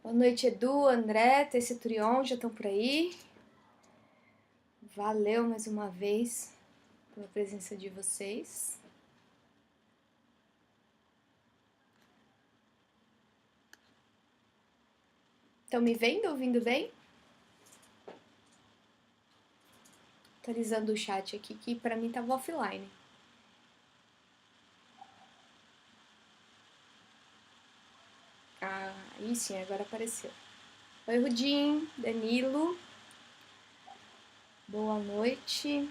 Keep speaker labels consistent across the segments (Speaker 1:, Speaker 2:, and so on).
Speaker 1: Boa noite, Edu, André, Tessiturion, já estão por aí? Valeu mais uma vez pela presença de vocês. Estão me vendo, ouvindo bem? Atualizando o chat aqui, que pra mim tava offline. Ah, aí sim, agora apareceu. Oi, Rudim, Danilo. Boa noite.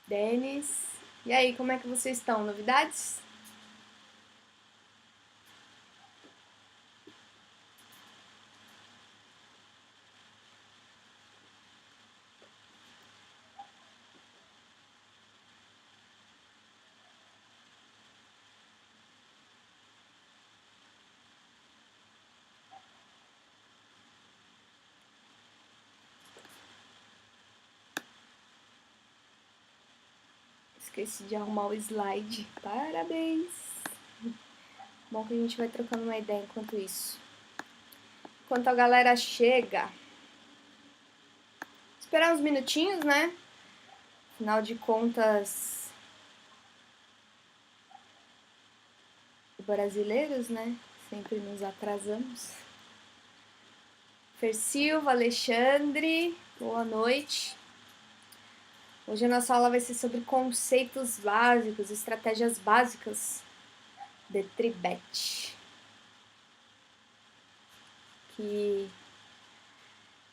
Speaker 1: Denis. E aí, como é que vocês estão? Novidades? Esqueci de arrumar o slide. Parabéns! Bom que a gente vai trocando uma ideia enquanto isso. Enquanto a galera chega, esperar uns minutinhos, né? Afinal de contas, brasileiros, né? Sempre nos atrasamos. Fer Silva, Alexandre, boa noite. Hoje a nossa aula vai ser sobre conceitos básicos, estratégias básicas de Tribet. Que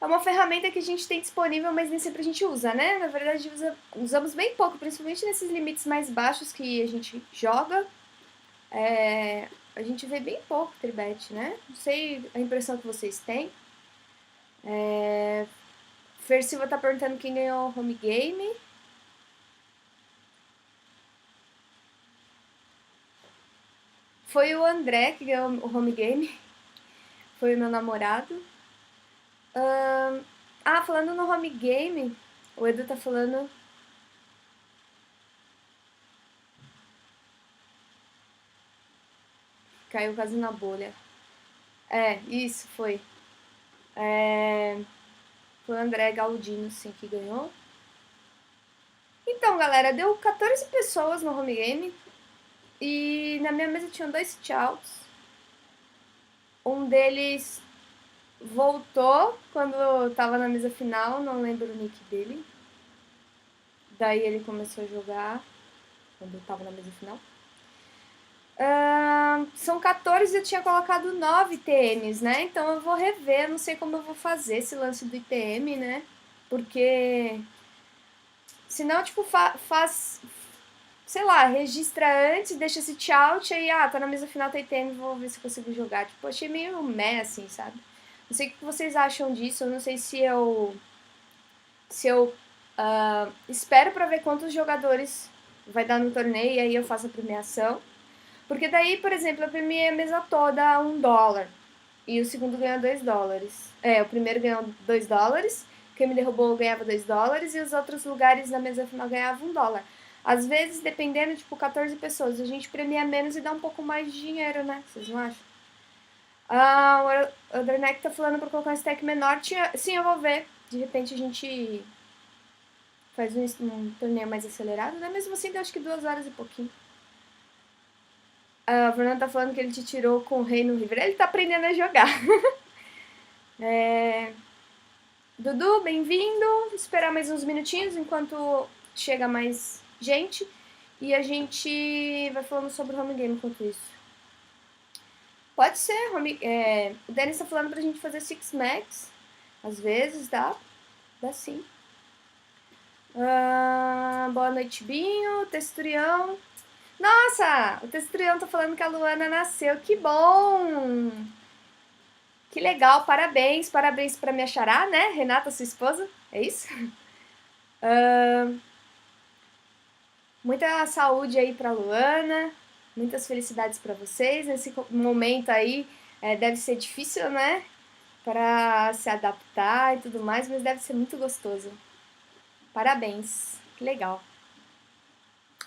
Speaker 1: é uma ferramenta que a gente tem disponível, mas nem sempre a gente usa, né? Na verdade, usamos bem pouco, principalmente nesses limites mais baixos que a gente joga. A gente vê bem pouco Tribet, né? Não sei a impressão que vocês têm. Fer Silva tá perguntando quem ganhou o home game. Foi o André que ganhou o home game. Foi o meu namorado. Falando no home game, o Edu tá falando. Caiu quase na bolha. Isso, foi. Foi o André Galdino, sim, que ganhou. Então, galera, deu 14 pessoas no home game. E na minha mesa tinham 2 sit-outs. Um deles voltou quando eu tava na mesa final, não lembro o nick dele. Daí ele começou a jogar quando eu tava na mesa final. São 14 e eu tinha colocado 9 ITMs, né? Então eu vou rever, não sei como eu vou fazer esse lance do ITM, né? Porque senão, tipo, faz, sei lá, registra antes, deixa esse out, aí, tá na mesa final, tá ITM, vou ver se consigo jogar. Tipo, achei meio meh, assim, sabe? Não sei o que vocês acham disso, eu não sei se eu espero pra ver quantos jogadores vai dar no torneio e aí eu faço a premiação. Porque daí, por exemplo, eu premiei a mesa toda a $1 e o segundo ganhou $2. O primeiro ganhou $2, quem me derrubou ganhava $2 e os outros lugares na mesa final ganhavam $1. Às vezes, dependendo, tipo, 14 pessoas, a gente premia menos e dá um pouco mais de dinheiro, né? Vocês não acham? O Dernek tá falando pra colocar um stack menor. Sim, eu vou ver. De repente a gente faz um torneio mais acelerado, né? Mesmo assim, eu acho que 2 horas e pouquinho. A Fernanda tá falando que ele te tirou com o rei no River. Ele tá aprendendo a jogar. Dudu, bem-vindo. Vou esperar mais uns minutinhos enquanto chega mais gente. E a gente vai falando sobre o home game enquanto isso. Pode ser. O Dennis tá falando pra gente fazer Six Max. Às vezes dá. Dá sim. Boa noite, Binho. Texturião. Nossa! O Texturião tá falando que a Luana nasceu. Que bom! Que legal, parabéns, parabéns pra minha xará, né? Renata, sua esposa, é isso? Muita saúde aí pra Luana, muitas felicidades pra vocês. Nesse momento aí deve ser difícil, né? Pra se adaptar e tudo mais, mas deve ser muito gostoso. Parabéns, que legal.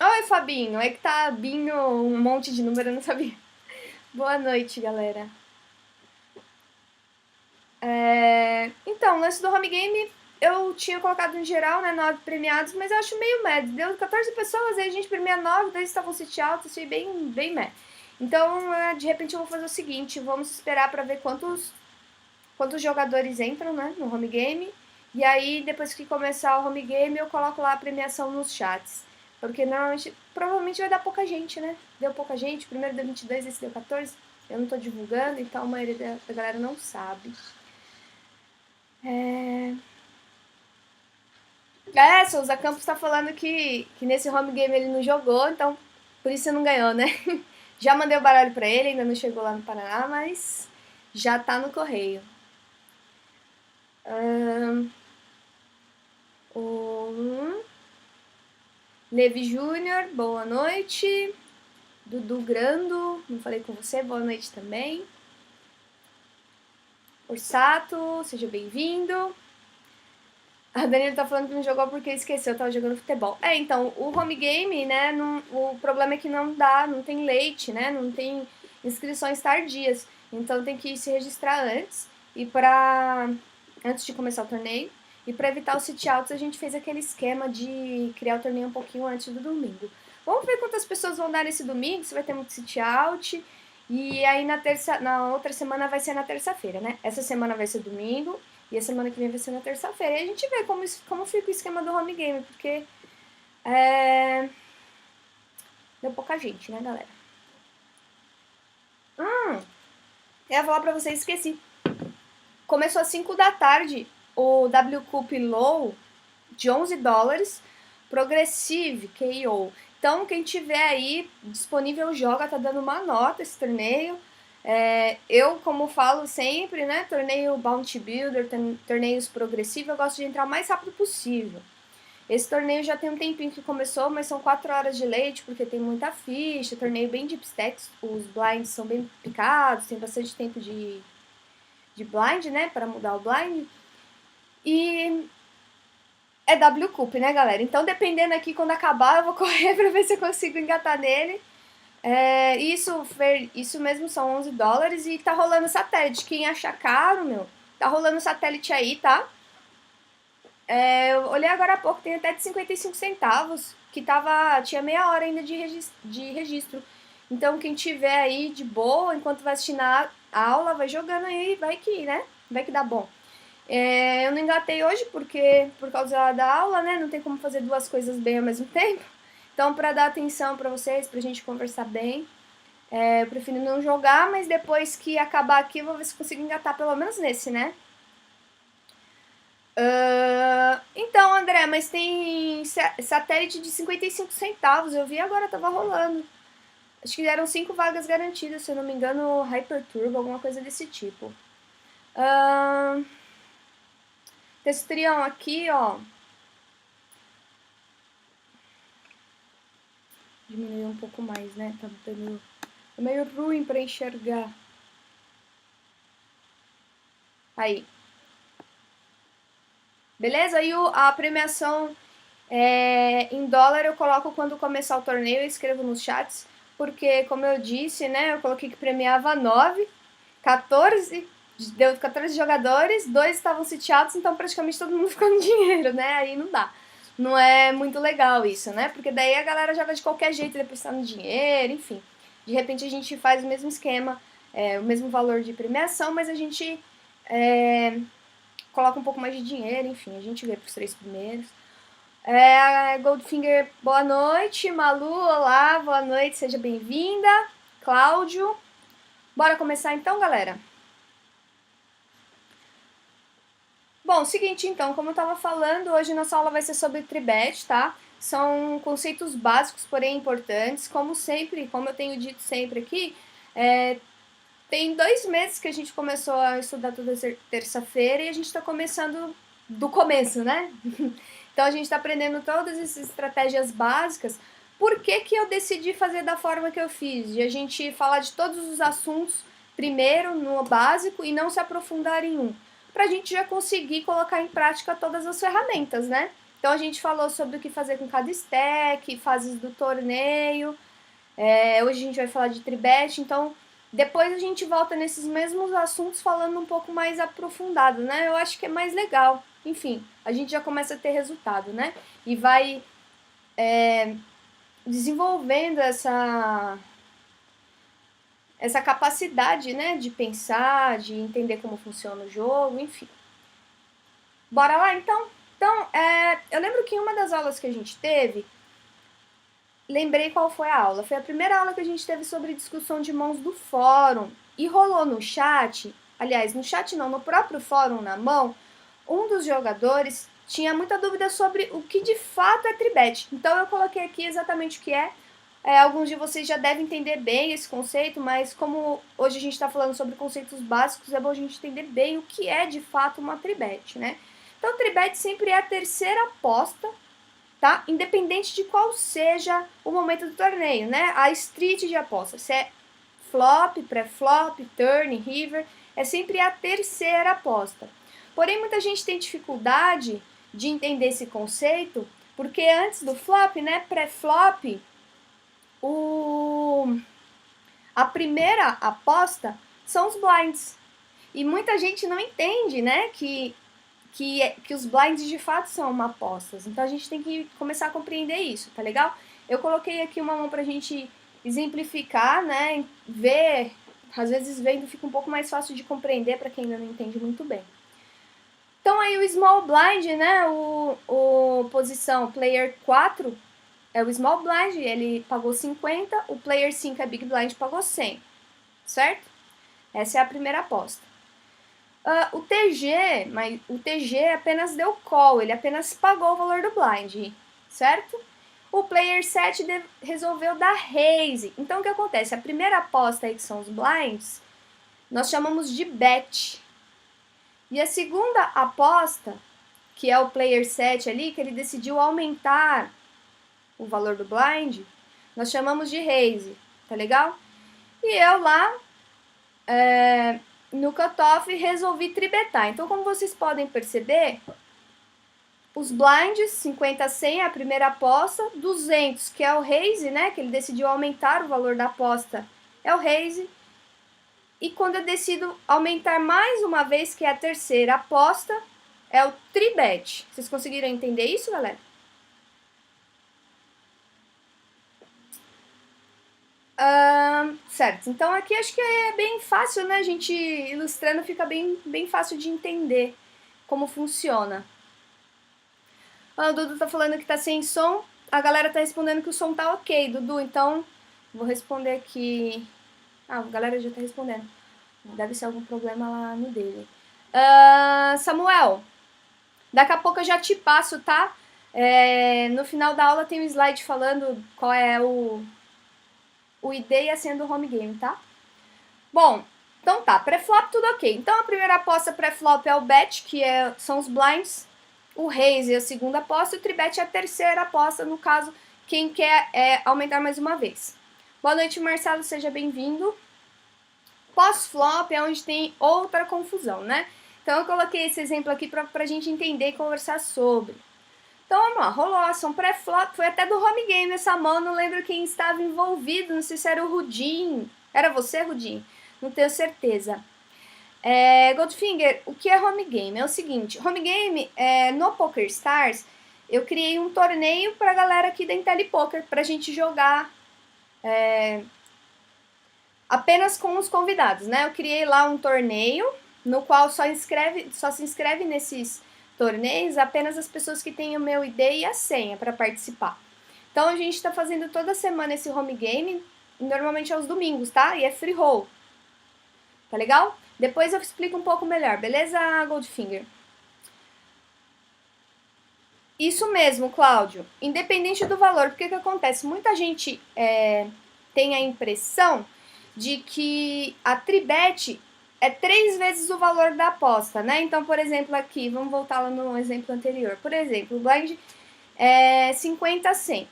Speaker 1: Oi, Fabinho. É que tá Binho um monte de número, eu não sabia. Boa noite, galera. Então, o lance do home game eu tinha colocado em geral, né, 9 premiados, mas eu acho meio meh. Deu 14 pessoas, aí a gente premia 9, daí estavam sete altos, achei bem meh. Então, de repente eu vou fazer o seguinte, vamos esperar pra ver quantos jogadores entram, né, no home game. E aí, depois que começar o home game, eu coloco lá a premiação nos chats. Porque normalmente, provavelmente vai dar pouca gente, né? Deu pouca gente, o primeiro deu 22, esse deu 14. Eu não tô divulgando, então a maioria da galera não sabe. Souza Campos tá falando que nesse home game ele não jogou, então por isso você não ganhou, né? Já mandei o baralho pra ele, ainda não chegou lá no Paraná, mas já tá no correio. O Levi Júnior, boa noite. Dudu Grando, não falei com você, boa noite também. Orsato, seja bem-vindo. A Daniela tá falando que não jogou porque esqueceu, tava jogando futebol. Então, o home game, né, o problema é que não dá, não tem late, né, não tem inscrições tardias. Então tem que se registrar antes, antes de começar o torneio. E para evitar os sit-outs, a gente fez aquele esquema de criar o torneio um pouquinho antes do domingo. Vamos ver quantas pessoas vão dar nesse domingo, se vai ter muito sit-out. E aí na outra semana vai ser na terça-feira, né? Essa semana vai ser domingo e a semana que vem vai ser na terça-feira. E a gente vê como fica o esquema do home game, porque deu pouca gente, né, galera? Eu ia falar pra vocês, esqueci. Começou às 5 da tarde o W Cup Low de $11, Progressive KO. Então, quem tiver aí disponível joga, tá dando uma nota esse torneio. Eu, como falo sempre, né, torneio Bounty Builder, torneios progressivos, eu gosto de entrar o mais rápido possível. Esse torneio já tem um tempinho que começou, mas são 4 horas de leite, porque tem muita ficha, torneio bem deep stacks, os blinds são bem picados, tem bastante tempo de blind, né, para mudar o blind. E é W Cup, né, galera? Então, dependendo aqui, quando acabar, eu vou correr pra ver se eu consigo engatar nele. Isso mesmo, são $11 e tá rolando satélite. Quem achar caro, meu, tá rolando satélite aí, tá? Eu olhei agora há pouco, tem até de 55 centavos, que tinha meia hora ainda de registro. Então, quem tiver aí de boa, enquanto vai assistindo a aula, vai jogando aí, vai que, né? Vai que dá bom. Eu não engatei hoje porque por causa da aula, né? Não tem como fazer duas coisas bem ao mesmo tempo. Então, para dar atenção para vocês, pra gente conversar bem, eu prefiro não jogar, mas depois que acabar aqui, eu vou ver se consigo engatar pelo menos nesse, né? Então, André, mas tem satélite de 55 centavos. Eu vi agora, tava rolando. Acho que eram 5 vagas garantidas, se eu não me engano, Hyperturbo, alguma coisa desse tipo. Testrião aqui, ó. Diminuir um pouco mais, né? Tá meio ruim pra enxergar. Aí. Beleza? E a premiação em dólar eu coloco quando começar o torneio, eu escrevo nos chats. Porque, como eu disse, né? Eu coloquei que premiava 9, 14, deu 14 jogadores, 2 estavam sitiados, então praticamente todo mundo ficou no dinheiro, né? Aí não dá. Não é muito legal isso, né? Porque daí a galera joga de qualquer jeito, depois tá no dinheiro, enfim. De repente a gente faz o mesmo esquema, o mesmo valor de premiação, mas a gente coloca um pouco mais de dinheiro, enfim, a gente vê pros 3 primeiros. Goldfinger, boa noite. Malu, olá, boa noite, seja bem-vinda. Cláudio. Bora começar então, galera? Bom, seguinte então, como eu estava falando, hoje nossa aula vai ser sobre tribet, tá? São conceitos básicos, porém importantes. Como sempre, como eu tenho dito sempre aqui, tem 2 meses que a gente começou a estudar toda terça-feira e a gente está começando do começo, né? Então a gente está aprendendo todas essas estratégias básicas. Por que eu decidi fazer da forma que eu fiz? De a gente falar de todos os assuntos primeiro no básico e não se aprofundar em um. Pra gente já conseguir colocar em prática todas as ferramentas, né? Então a gente falou sobre o que fazer com cada stack, fases do torneio. Hoje a gente vai falar de tribet, então depois a gente volta nesses mesmos assuntos falando um pouco mais aprofundado, né? Eu acho que é mais legal. Enfim, a gente já começa a ter resultado, né? E vai desenvolvendo essa capacidade, né, de pensar, de entender como funciona o jogo, enfim. Bora lá, então? Então, eu lembro que em uma das aulas que a gente teve, lembrei qual foi a aula. Foi a primeira aula que a gente teve sobre discussão de mãos do fórum. E rolou no chat, aliás, no chat não, no próprio fórum na mão, um dos jogadores tinha muita dúvida sobre o que de fato é tribet. Então eu coloquei aqui exatamente o que é. Alguns de vocês já devem entender bem esse conceito, mas como hoje a gente está falando sobre conceitos básicos, é bom a gente entender bem o que é de fato uma tribet, né? Então, tribet sempre é a terceira aposta, tá? Independente de qual seja o momento do torneio, né? A street de aposta, se é flop, pré-flop, turn, river, é sempre a terceira aposta. Porém, muita gente tem dificuldade de entender esse conceito, porque antes do flop, né, pré-flop, a primeira aposta são os blinds. E muita gente não entende, né, que os blinds de fato são uma apostas. Então a gente tem que começar a compreender isso, tá legal? Eu coloquei aqui uma mão pra gente exemplificar, né, ver, às vezes vendo fica um pouco mais fácil de compreender para quem ainda não entende muito bem. Então aí o small blind, né, o posição player 4 é o small blind, ele pagou 50, o player 5 é big blind, pagou 100, certo? Essa é a primeira aposta. O TG apenas deu call, ele apenas pagou o valor do blind, certo? O player 7 resolveu dar raise. Então o que acontece? A primeira aposta aí, que são os blinds, nós chamamos de bet. E a segunda aposta, que é o player 7 ali, que ele decidiu aumentar o valor do blind, nós chamamos de raise, tá legal? E eu lá, no cutoff, resolvi tribetar. Então, como vocês podem perceber, os blinds, 50 a 100 é a primeira aposta, 200, que é o raise, né, que ele decidiu aumentar o valor da aposta, é o raise. E quando eu decido aumentar mais uma vez, que é a terceira aposta, é o tribet. Vocês conseguiram entender isso, galera? Certo, então aqui acho que é bem fácil, né? A gente ilustrando fica bem fácil de entender como funciona. O Dudu tá falando que tá sem som, a galera tá respondendo que o som tá ok, Dudu, então vou responder aqui. A galera já tá respondendo. Deve ser algum problema lá no dele. Samuel, daqui a pouco eu já te passo, tá? No final da aula tem um slide falando qual é o ID e a senha do home game, tá? Bom, então tá, pré-flop tudo ok. Então a primeira aposta pré-flop é o bet, que são os blinds. O raise é a segunda aposta e o tribet é a terceira aposta, no caso, quem quer aumentar mais uma vez. Boa noite, Marcelo, seja bem-vindo. Pós-flop é onde tem outra confusão, né? Então eu coloquei esse exemplo aqui pra gente entender e conversar sobre. Então vamos lá, rolou a ação pré-flop, foi até do home game essa mão, não lembro quem estava envolvido, não sei se era o Rudim. Era você, Rudim? Não tenho certeza. Goldfinger, o que é home game? É o seguinte, home game, no PokerStars, eu criei um torneio pra galera aqui da IntelliPoker, pra gente jogar apenas com os convidados, né? Eu criei lá um torneio, no qual só se inscreve nesses torneios apenas as pessoas que têm o meu ID e a senha para participar. Então a gente está fazendo toda semana esse home game, normalmente aos domingos, tá? E é free roll. Tá legal? Depois eu explico um pouco melhor, beleza, Goldfinger? Isso mesmo, Cláudio. Independente do valor, porque que acontece? Muita gente tem a impressão de que a tribet é 3 vezes o valor da aposta, né? Então, por exemplo, aqui, vamos voltar lá no exemplo anterior. Por exemplo, o blind é 50 a 100.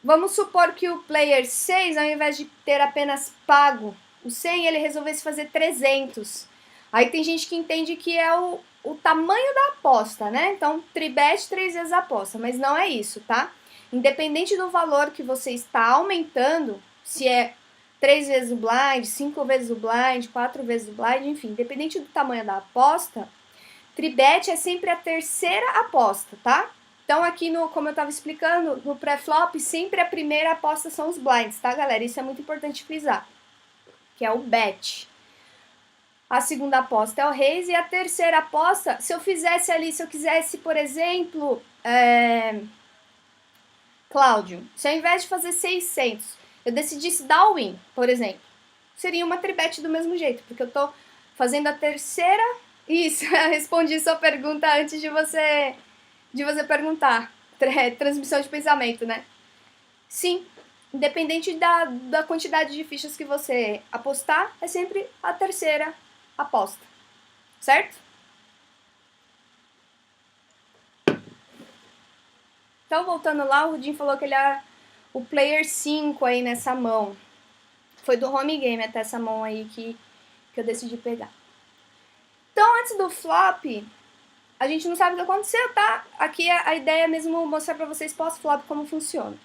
Speaker 1: Vamos supor que o player 6, ao invés de ter apenas pago o 100, ele resolvesse fazer 300. Aí tem gente que entende que é o tamanho da aposta, né? Então, tribet 3 vezes a aposta, mas não é isso, tá? Independente do valor que você está aumentando, se é 3 vezes o blind, 5 vezes o blind, 4 vezes o blind, enfim, independente do tamanho da aposta, tribet é sempre a terceira aposta, tá? Então aqui, como eu estava explicando, no pré-flop, sempre a primeira aposta são os blinds, tá, galera? Isso é muito importante frisar, que é o bet. A segunda aposta é o raise e a terceira aposta, se eu quisesse, por exemplo, Cláudio, se ao invés de fazer 600, eu decidisse dar o win, por exemplo, seria uma tribet do mesmo jeito, porque eu tô fazendo a terceira... Isso, respondi sua pergunta antes de você perguntar. Transmissão de pensamento, né? Sim, independente da quantidade de fichas que você apostar, é sempre a terceira aposta, certo? Então, voltando lá, o Rudin falou que ele é o player 5 aí nessa mão. Foi do home game até essa mão aí que eu decidi pegar. Então, antes do flop, a gente não sabe o que aconteceu, tá? Aqui a ideia é mesmo mostrar pra vocês pós-flop como funciona.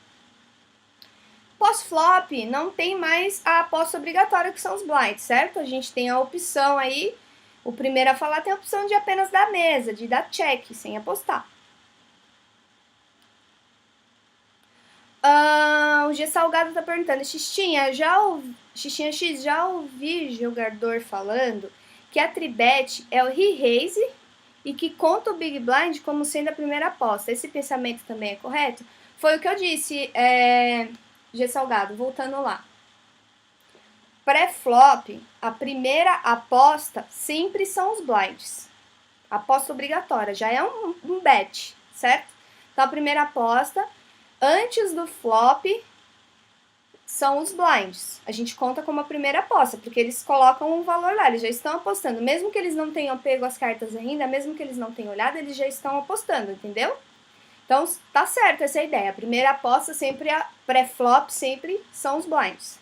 Speaker 1: Pós-flop, não tem mais a aposta obrigatória, que são os blinds, certo? A gente tem a opção aí, o primeiro a falar tem a opção de apenas dar mesa, de dar check, sem apostar. O G Salgado tá perguntando, Xixinha X, já ouvi jogador falando que a tribet é o re-raise e que conta o Big Blind como sendo a primeira aposta. Esse pensamento também é correto? Foi o que eu disse, G Salgado, voltando lá. Pré-flop, a primeira aposta sempre são os blinds. Aposta obrigatória, já é um bet, certo? Então, a primeira aposta, antes do flop, são os blinds. A gente conta como a primeira aposta, porque eles colocam um valor lá, eles já estão apostando. Mesmo que eles não tenham pego as cartas ainda, mesmo que eles não tenham olhado, eles já estão apostando, entendeu? Então, tá certo essa ideia. A primeira aposta sempre, a pré-flop, sempre são os blinds.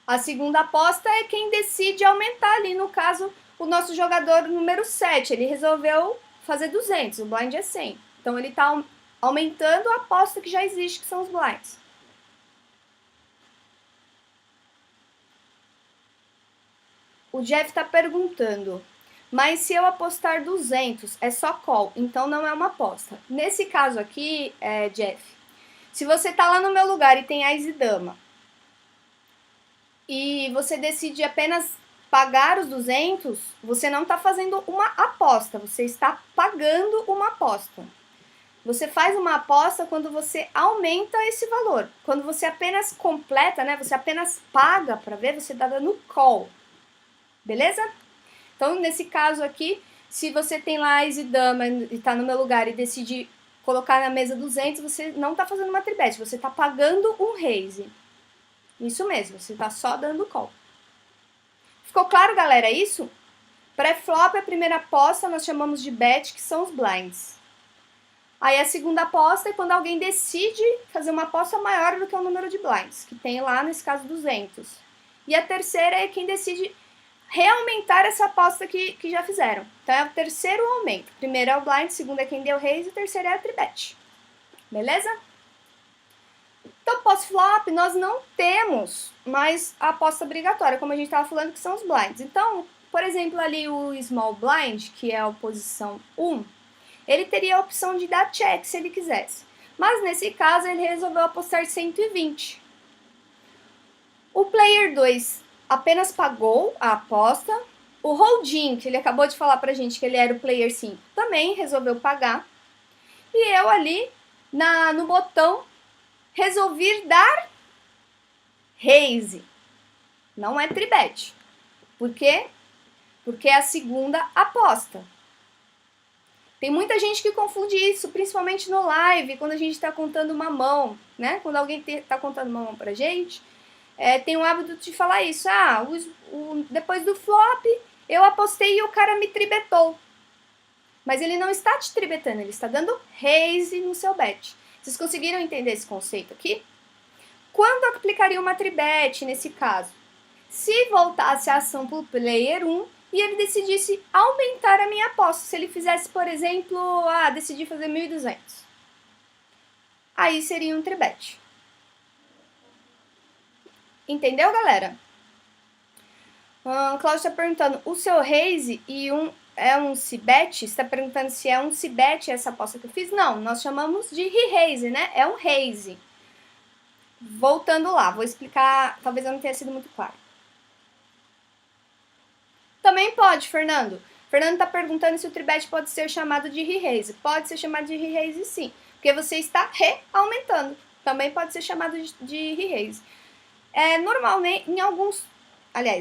Speaker 1: A segunda aposta é quem decide aumentar ali, no caso, o nosso jogador número 7. Ele resolveu fazer 200, o blind é 100. Então, ele tá aumentando a aposta que já existe, que são os blinds. O Jeff tá perguntando, mas se eu apostar 200, é só call, então não é uma aposta. Nesse caso aqui, Jeff, se você tá lá no meu lugar e tem Ás e Dama, e você decide apenas pagar os 200, você não está fazendo uma aposta, você está pagando uma aposta. Você faz uma aposta quando você aumenta esse valor. Quando você apenas completa, né, você apenas paga para ver, você está dando call. Beleza? Então, nesse caso aqui, se você tem lá Ás e Dama e está no meu lugar e decide colocar na mesa 200, você não está fazendo uma tribet, você está pagando um raise. Isso mesmo, você está só dando call. Ficou claro, galera, isso? Pré-flop, a primeira aposta, nós chamamos de bet, que são os blinds. Aí a segunda aposta é quando alguém decide fazer uma aposta maior do que o número de blinds, que tem lá, nesse caso, 200. E a terceira é quem decide reaumentar essa aposta que já fizeram. Então é o terceiro aumento. Primeiro é o blind, segundo é quem deu raise e o terceiro é a tribet. Beleza? Então, pós-flop, nós não temos mais a aposta obrigatória, como a gente estava falando, que são os blinds. Então, por exemplo, ali o small blind, que é a posição 1, ele teria a opção de dar check se ele quisesse. Mas, nesse caso, ele resolveu apostar 120. O player 2 apenas pagou a aposta. O holding, que ele acabou de falar pra gente que ele era o player 5, também resolveu pagar. E eu ali, no botão, resolvi dar raise. Não é tribet. Por quê? Porque é a segunda aposta. Tem muita gente que confunde isso, principalmente no live, quando a gente está contando uma mão, né? Quando alguém está contando uma mão pra gente, tem o hábito de falar isso. Depois do flop, eu apostei e o cara me tribetou. Mas ele não está te tribetando, ele está dando raise no seu bet. Vocês conseguiram entender esse conceito aqui? Quando aplicaria uma tribet nesse caso? Se voltasse a ação para o player 1 e ele decidisse aumentar a minha aposta. Se ele fizesse, por exemplo, decidi fazer 1.200. Aí seria um tribet. Entendeu, galera? Cláudio está perguntando, o seu raise é um cibet? Você está perguntando se é um cibet essa aposta que eu fiz? Não, nós chamamos de re-raise, né? É um raise. Voltando lá, vou explicar, talvez eu não tenha sido muito claro. Também pode, Fernando. Fernando está perguntando se o tribet pode ser chamado de re-raise. Pode ser chamado de re-raise, sim, porque você está re-aumentando. Também pode ser chamado de re-raise. Normalmente,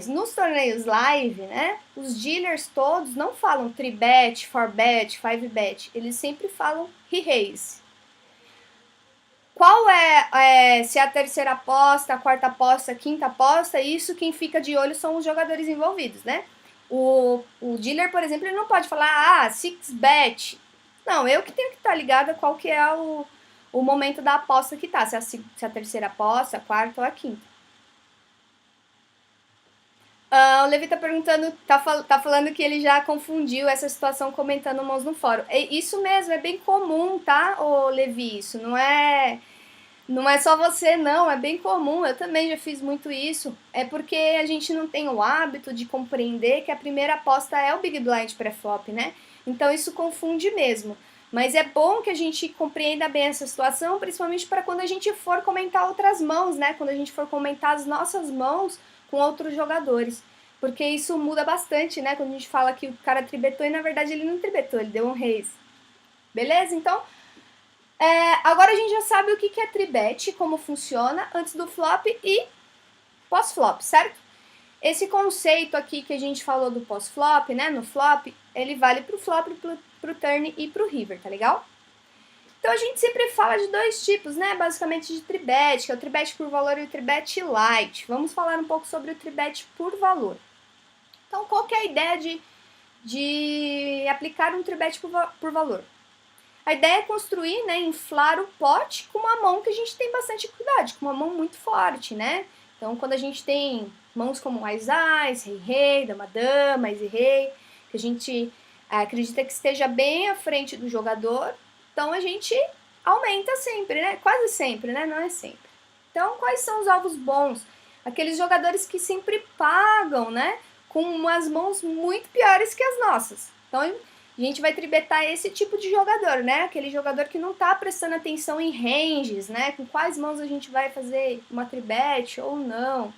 Speaker 1: nos torneios live, né, os dealers todos não falam 3-bet, 4-bet, 5-bet, eles sempre falam re-raise. Qual se é a terceira aposta, a quarta aposta, a quinta aposta, isso quem fica de olho são os jogadores envolvidos, né? O dealer, por exemplo, ele não pode falar, 6-bet. Não, eu que tenho que estar ligada qual que é o momento da aposta que tá, se é a terceira aposta, a quarta ou a quinta. O Levi tá perguntando, tá falando que ele já confundiu essa situação comentando mãos no fórum. Isso mesmo, é bem comum, tá, ô Levi? Isso não é só você, não, é bem comum. Eu também já fiz muito isso. É porque a gente não tem o hábito de compreender que a primeira aposta é o Big Blind pré-flop, né? Então isso confunde mesmo. Mas é bom que a gente compreenda bem essa situação, principalmente para quando a gente for comentar outras mãos, né? Quando a gente for comentar as nossas mãos com outros jogadores. Porque isso muda bastante, né? Quando a gente fala que o cara tribetou e na verdade ele não tribetou, ele deu um raise. Beleza? Então, agora a gente já sabe o que é tribet, como funciona antes do flop e pós-flop, certo? Esse conceito aqui que a gente falou do pós-flop, né? No flop, ele vale pro flop, pro turn e pro river, tá legal? Então a gente sempre fala de dois tipos, né? Basicamente de tribet, que é o tribet por valor e o tribet light. Vamos falar um pouco sobre o tribet por valor. Então, qual que é a ideia de aplicar um tribet por valor? A ideia é construir, né, inflar o pote com uma mão que a gente tem bastante cuidado, com uma mão muito forte, né? Então, quando a gente tem mãos como Ás, Rei, Dama, Ás e Rei, que a gente acredita que esteja bem à frente do jogador, então a gente aumenta sempre, né? Quase sempre, né? Não é sempre. Então, quais são os alvos bons? Aqueles jogadores que sempre pagam, né? Com umas mãos muito piores que as nossas. Então, a gente vai tribetar esse tipo de jogador, né? Aquele jogador que não tá prestando atenção em ranges, né? Com quais mãos a gente vai fazer uma tribet ou não.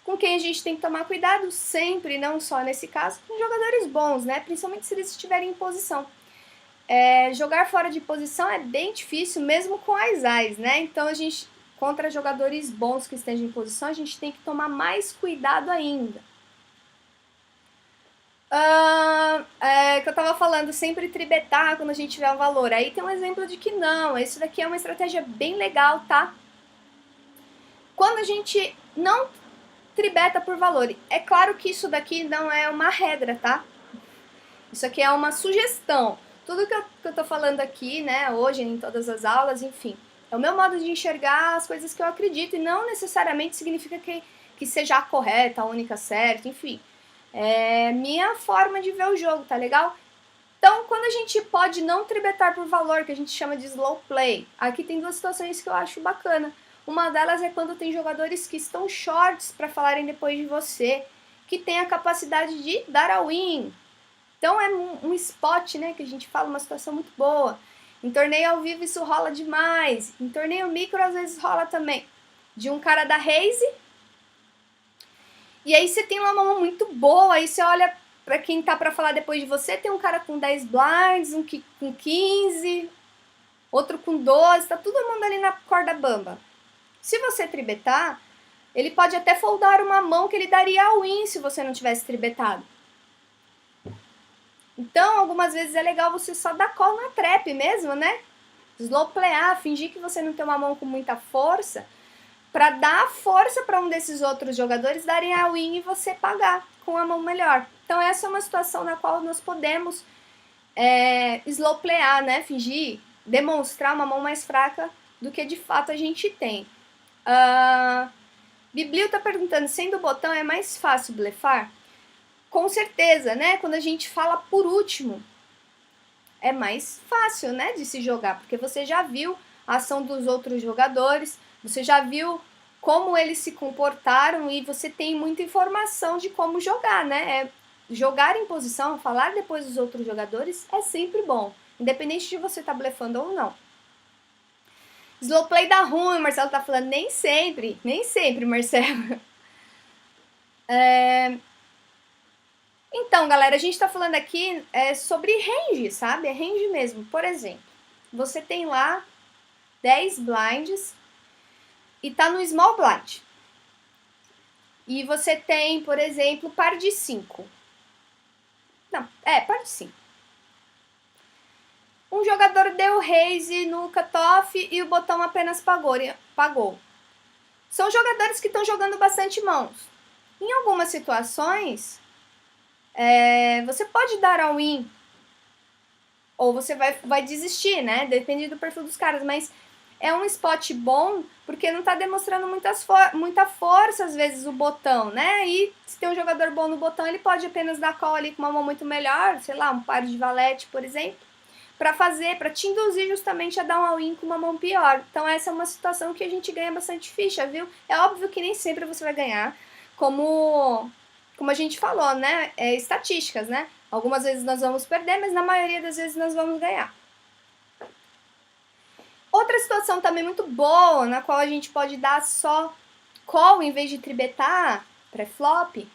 Speaker 1: Com quem a gente tem que tomar cuidado sempre, não só nesse caso, com jogadores bons, né? Principalmente se eles estiverem em posição. Jogar fora de posição é bem difícil, mesmo com as Ás, né? Então, a gente, contra jogadores bons que estejam em posição, a gente tem que tomar mais cuidado ainda. Que eu tava falando, sempre tribetar quando a gente tiver um valor. Aí tem um exemplo de que não, isso daqui é uma estratégia bem legal, tá? Quando a gente não tribeta por valor, é claro que isso daqui não é uma regra, tá? Isso aqui é uma sugestão. Tudo que eu tô falando aqui, né, hoje, em todas as aulas, enfim, é o meu modo de enxergar as coisas que eu acredito e não necessariamente significa que seja a correta, a única certa, enfim. É minha forma de ver o jogo, tá legal? Então, quando a gente pode não tribetar por valor, que a gente chama de slow play, aqui tem duas situações que eu acho bacana. Uma delas é quando tem jogadores que estão shorts para falarem depois de você, que tem a capacidade de dar a win. Então é um spot, né, que a gente fala, uma situação muito boa. Em torneio ao vivo isso rola demais. Em torneio micro às vezes rola também. De um cara da raise. E aí você tem uma mão muito boa, aí você olha pra quem tá pra falar depois de você, tem um cara com 10 blinds, um com 15, outro com 12, tá todo mundo ali na corda bamba. Se você tribetar, ele pode até foldar uma mão que ele daria a win se você não tivesse tribetado. Então, algumas vezes é legal você só dar call na trap mesmo, né? Slow playar, fingir que você não tem uma mão com muita força, para dar força para um desses outros jogadores darem a win e você pagar com a mão melhor. Então essa é uma situação na qual nós podemos slow playar, né? Fingir, demonstrar uma mão mais fraca do que de fato a gente tem. Biblio tá perguntando, sendo botão é mais fácil blefar? Com certeza, né? Quando a gente fala por último, é mais fácil, né, de se jogar, porque você já viu a ação dos outros jogadores, você já viu como eles se comportaram e você tem muita informação de como jogar, né? Jogar em posição, falar depois dos outros jogadores é sempre bom, independente de você estar blefando ou não. Slow play dá ruim, o Marcelo tá falando, nem sempre, Marcelo. Então, galera, a gente tá falando aqui sobre range, sabe? É range mesmo. Por exemplo, você tem lá 10 blinds e tá no small blind. E você tem, por exemplo, par de 5. Não, par de 5. Um jogador deu raise no cutoff e o botão apenas pagou. São jogadores que estão jogando bastante mãos. Em algumas situações, você pode dar all-in ou você vai desistir, né? Depende do perfil dos caras, mas é um spot bom porque não tá demonstrando muita força, às vezes, o botão, né? E se tem um jogador bom no botão, ele pode apenas dar call ali com uma mão muito melhor, sei lá, um par de valete, por exemplo, para te induzir justamente a dar um all-in com uma mão pior. Então essa é uma situação que a gente ganha bastante ficha, viu? É óbvio que nem sempre você vai ganhar, como a gente falou, né? Estatísticas, né? Algumas vezes nós vamos perder, mas na maioria das vezes nós vamos ganhar. Outra situação também muito boa, na qual a gente pode dar só call em vez de tribetar pré-flop,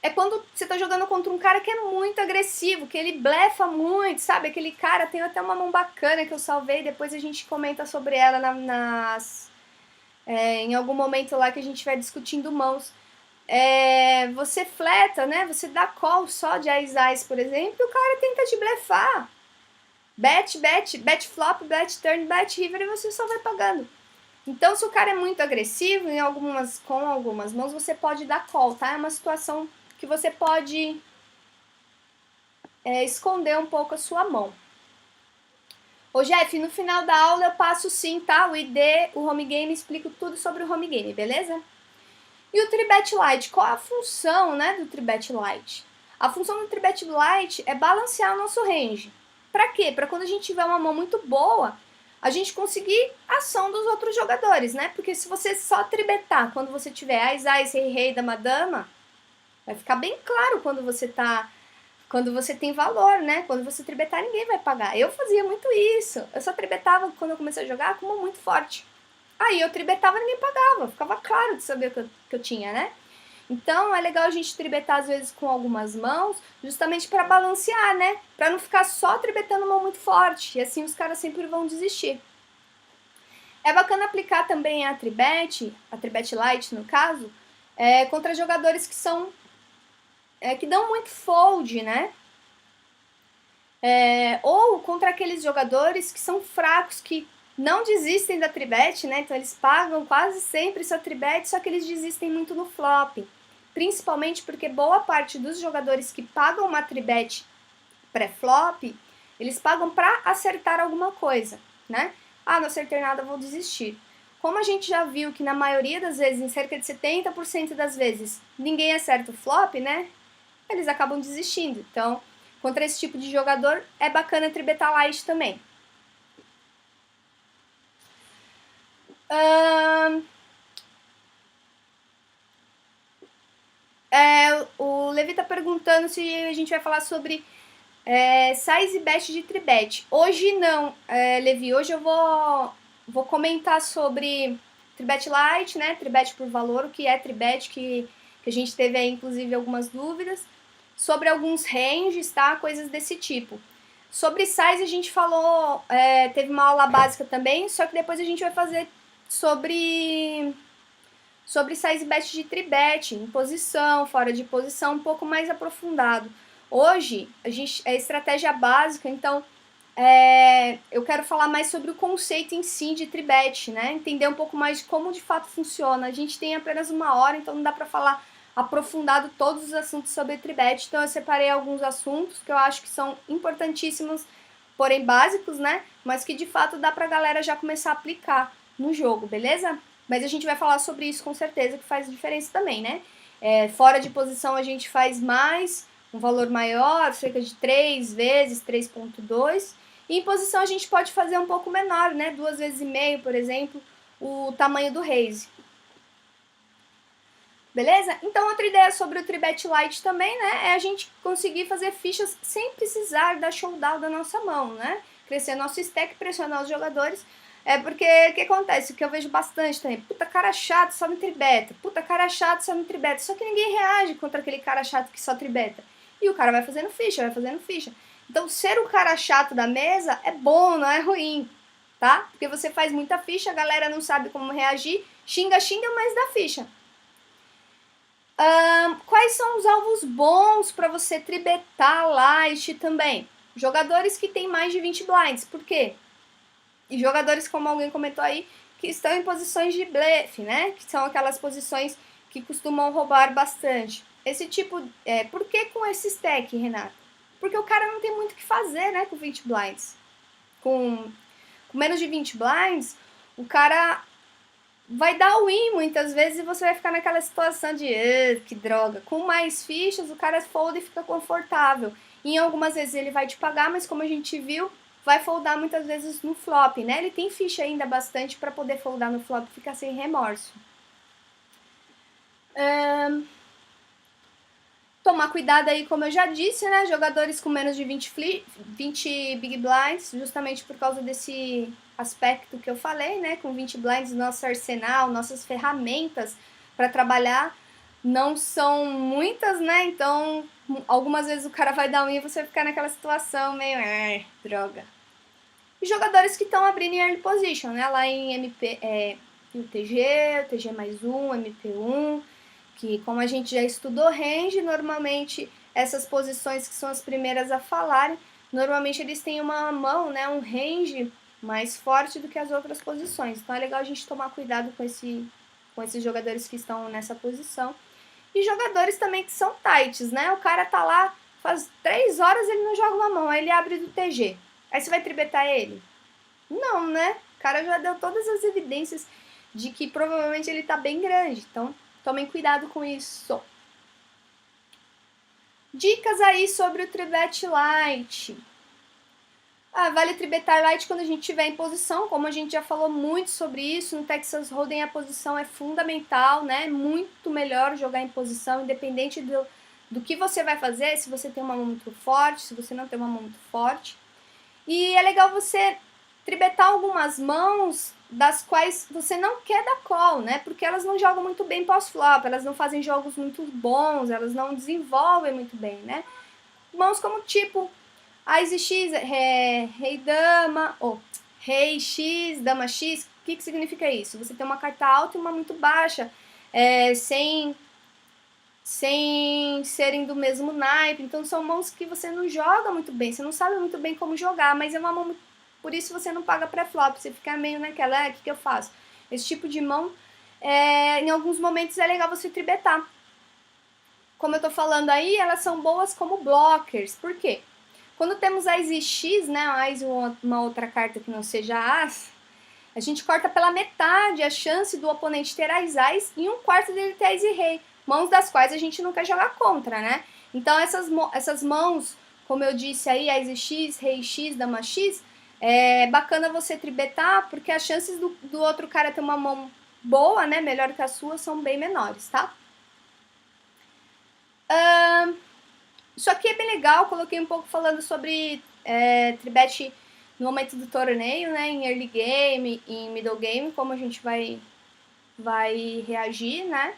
Speaker 1: é quando você tá jogando contra um cara que é muito agressivo, que ele blefa muito, sabe? Aquele cara, tem até uma mão bacana que eu salvei, depois a gente comenta sobre ela em algum momento lá que a gente vai discutindo mãos. Você fleta, né? Você dá call só de Ais, por exemplo, e o cara tenta te blefar. Bet flop, bet turn, bet river e você só vai pagando. Então, se o cara é muito agressivo, com algumas mãos, você pode dar call, tá? É uma situação que você pode esconder um pouco a sua mão. Ô Jeff, no final da aula eu passo sim, tá? O ID, o home game, explico tudo sobre o home game, beleza? E o Tribet Lite, qual a função, né, do Tribet Lite? A função do Tribet Lite é balancear o nosso range. Pra quê? Pra quando a gente tiver uma mão muito boa, a gente conseguir a ação dos outros jogadores, né? Porque se você só tribetar quando você tiver Ais, rei, dama, dama, vai ficar bem claro quando você tem valor, né? Quando você tribetar, ninguém vai pagar. Eu fazia muito isso. Eu só tribetava quando eu comecei a jogar com uma muito forte. Aí eu tribetava e ninguém pagava. Ficava claro de saber o que eu tinha, né? Então é legal a gente tribetar às vezes com algumas mãos, justamente para balancear, né? Para não ficar só tribetando uma muito forte. E assim os caras sempre vão desistir. É bacana aplicar também a Tribet Lite no caso, contra jogadores que são que dão muito fold, né? Ou contra aqueles jogadores que são fracos, que não desistem da tribet, né? Então eles pagam quase sempre sua tribet, só que eles desistem muito no flop. Principalmente porque boa parte dos jogadores que pagam uma tribet pré-flop, eles pagam para acertar alguma coisa, né? Ah, não acertei nada, vou desistir. Como a gente já viu que na maioria das vezes, em cerca de 70% das vezes, ninguém acerta o flop, né? Eles acabam desistindo. Então, contra esse tipo de jogador, é bacana tribetar light também. O Levi tá perguntando se a gente vai falar sobre size bet de tribet. Hoje não, Levi. Hoje eu vou comentar sobre tribet light, né? Tribet por valor, o que é tribet, que a gente teve aí, inclusive, algumas dúvidas. Sobre alguns ranges, tá? Coisas desse tipo. Sobre size a gente falou, teve uma aula básica também, só que depois a gente vai fazer sobre size bet de tribet, em posição, fora de posição, um pouco mais aprofundado. Hoje, é estratégia básica, então eu quero falar mais sobre o conceito em si de tribet, né? Entender um pouco mais de como de fato funciona. A gente tem apenas 1 hora, então não dá para falar aprofundado todos os assuntos sobre tribet, então eu separei alguns assuntos que eu acho que são importantíssimos, porém básicos, né? Mas que de fato dá pra galera já começar a aplicar no jogo, beleza? Mas a gente vai falar sobre isso com certeza, que faz diferença também, né? Fora de posição a gente faz mais, um valor maior, cerca de 3 vezes, 3,2. E em posição a gente pode fazer um pouco menor, né? 2 vezes e meio, por exemplo, o tamanho do raise. Beleza? Então, outra ideia sobre o Tribet Lite também, né, é a gente conseguir fazer fichas sem precisar da showdown da nossa mão, né? Crescer nosso stack, pressionar os jogadores. Porque o que acontece? O que eu vejo bastante também, puta cara chato, só me tribeta. Puta cara chato, só me tribeta. Só que ninguém reage contra aquele cara chato que só tribeta. E o cara vai fazendo ficha, vai fazendo ficha. Então, ser o cara chato da mesa é bom, não é ruim, tá? Porque você faz muita ficha, a galera não sabe como reagir, xinga, mas dá ficha. Quais são os alvos bons para você tribetar Light também? Jogadores que têm mais de 20 blinds. Por quê? E jogadores, como alguém comentou aí, que estão em posições de blefe, né? Que são aquelas posições que costumam roubar bastante. Esse tipo... por que com esse stack, Renato? Porque o cara não tem muito o que fazer, né? Com 20 blinds. Com menos de 20 blinds, o cara vai dar win muitas vezes e você vai ficar naquela situação de que droga. Com mais fichas, o cara folda e fica confortável. E em algumas vezes ele vai te pagar, mas como a gente viu, vai foldar muitas vezes no flop, né? Ele tem ficha ainda bastante para poder foldar no flop e ficar sem remorso. Tomar cuidado aí, como eu já disse, né? Jogadores com menos de 20 big blinds, justamente por causa desse aspecto que eu falei, né? Com 20 blinds, nosso arsenal, nossas ferramentas para trabalhar não são muitas, né? Então, algumas vezes o cara vai dar um e você vai ficar naquela situação meio, droga. E jogadores que estão abrindo em early position, né? Lá em o TG mais um, MP1, que como a gente já estudou range, normalmente essas posições que são as primeiras a falarem, normalmente eles têm uma mão, né, um range mais forte do que as outras posições. Então é legal a gente tomar cuidado com esses jogadores que estão nessa posição. E jogadores também que são tights, né? O cara tá lá, faz 3 horas ele não joga uma mão, aí ele abre do TG. Aí você vai tribetar ele? Não, né? O cara já deu todas as evidências de que provavelmente ele tá bem grande. Então, tomem cuidado com isso. Dicas aí sobre o tribet light. Vale tribetar light quando a gente estiver em posição, como a gente já falou muito sobre isso. No Texas Hold'em a posição é fundamental, né? Muito melhor jogar em posição, independente do que você vai fazer, se você tem uma mão muito forte, se você não tem uma mão muito forte. E é legal você tribetar algumas mãos das quais você não quer dar call, né? Porque elas não jogam muito bem pós-flop, elas não fazem jogos muito bons, elas não desenvolvem muito bem, né? Mãos como tipo Ás X, Rei Dama, ou Rei X, Dama X. O que significa isso? Você tem uma carta alta e uma muito baixa, sem serem do mesmo naipe. Então são mãos que você não joga muito bem, você não sabe muito bem como jogar, mas é uma mão, por isso você não paga pré-flop, você fica meio naquela, o que eu faço? Esse tipo de mão, em alguns momentos é legal você tribetar. Como eu tô falando aí, elas são boas como blockers. Por quê? Quando temos Ás e X, né, Ás e uma outra carta que não seja As, a gente corta pela metade a chance do oponente ter Ás e 1/4 dele ter Ás e Rei. Mãos das quais a gente não quer jogar contra, né? Então essas mãos, como eu disse aí, Ás e X, Rei X, Dama X, é bacana você tribetar, porque as chances do outro cara ter uma mão boa, né, melhor que a sua, são bem menores, tá? Isso aqui é bem legal, coloquei um pouco falando sobre tribet no momento do torneio, né, em early game, em middle game, como a gente vai reagir, né?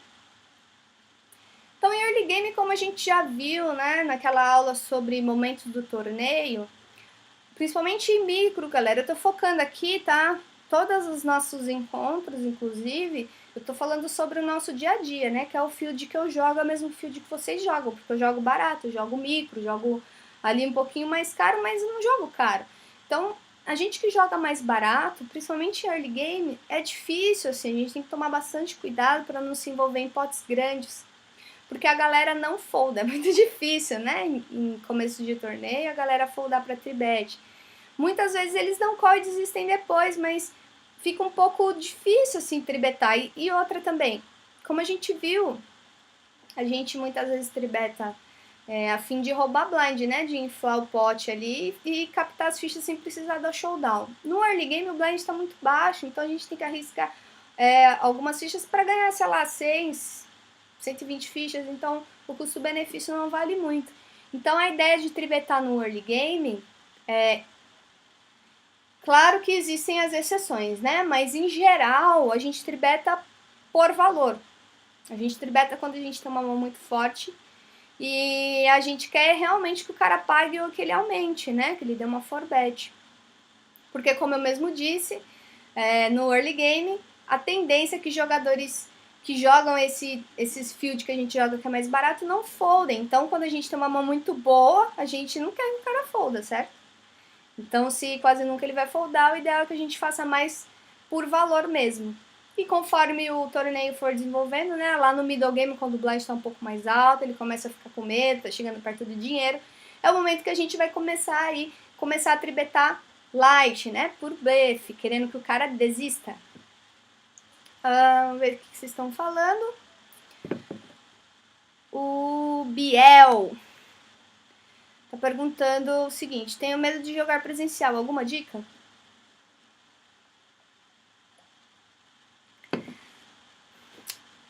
Speaker 1: Então, em early game, como a gente já viu, né, naquela aula sobre momentos do torneio, principalmente em micro, galera, eu tô focando aqui, tá? Todos os nossos encontros, inclusive, eu tô falando sobre o nosso dia a dia, né? Que é o field que eu jogo, é o mesmo field que vocês jogam, porque eu jogo barato, eu jogo micro, jogo ali um pouquinho mais caro, mas eu não jogo caro. Então, a gente que joga mais barato, principalmente em early game, é difícil, assim, a gente tem que tomar bastante cuidado para não se envolver em potes grandes, porque a galera não folda, é muito difícil, né? Em começo de torneio, a galera foldar para tribet. Muitas vezes eles dão call e desistem depois, mas fica um pouco difícil, assim, tribetar. E outra também, como a gente viu, A gente muitas vezes tribeta a fim de roubar blind, né? De inflar o pote ali e captar as fichas sem precisar dar showdown. No early game o blind está muito baixo, então a gente tem que arriscar algumas fichas para ganhar, sei lá, 6, 120 fichas, então o custo-benefício não vale muito. Então a ideia de tribetar no early game claro que existem as exceções, né? Mas em geral a gente tribeta por valor. A gente tribeta quando a gente tem uma mão muito forte e a gente quer realmente que o cara pague ou que ele aumente, né? Que ele dê uma forbet. Porque como eu mesmo disse, no early game, a tendência é que jogadores que jogam esses field que a gente joga que é mais barato não foldem. Então, quando a gente tem uma mão muito boa, a gente não quer que o cara folda, certo? Então, se quase nunca ele vai foldar, o ideal é que a gente faça mais por valor mesmo. E conforme o torneio for desenvolvendo, né, lá no middle game, quando o blind está um pouco mais alto, ele começa a ficar com medo, tá chegando perto do dinheiro, é o momento que a gente vai começar a tribetar light, né, por bluff, querendo que o cara desista. Vamos ver o que vocês estão falando. O Biel tá perguntando o seguinte: tenho medo de jogar presencial, alguma dica?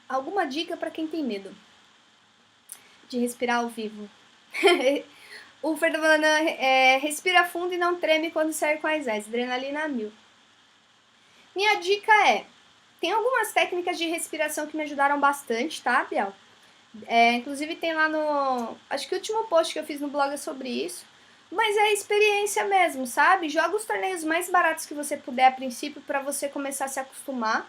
Speaker 1: Alguma dica para quem tem medo de respirar ao vivo? O Fernando falando, respira fundo e não treme quando sair com as S, adrenalina 1000. Minha dica tem algumas técnicas de respiração que me ajudaram bastante, tá, Biel? Inclusive tem lá no... Acho que o último post que eu fiz no blog é sobre isso. Mas é experiência mesmo, sabe? Joga os torneios mais baratos que você puder a princípio para você começar a se acostumar.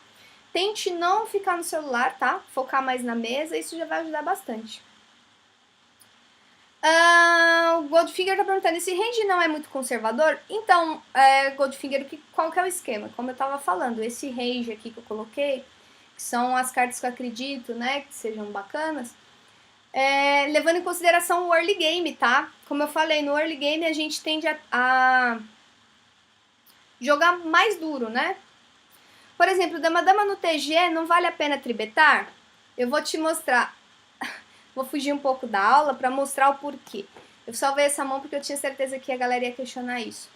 Speaker 1: Tente não ficar no celular, tá? Focar mais na mesa, isso já vai ajudar bastante. O Goldfinger tá perguntando, esse range não é muito conservador? Então, Goldfinger, qual que é o esquema? Como eu tava falando, esse range aqui que eu coloquei, que são as cartas que eu acredito, né, que sejam bacanas, levando em consideração o early game, tá? Como eu falei, no early game a gente tende a jogar mais duro, né? Por exemplo, dama-dama no TG, não vale a pena tribetar? Eu vou te mostrar. Vou fugir um pouco da aula para mostrar o porquê. Eu salvei essa mão porque eu tinha certeza que a galera ia questionar isso.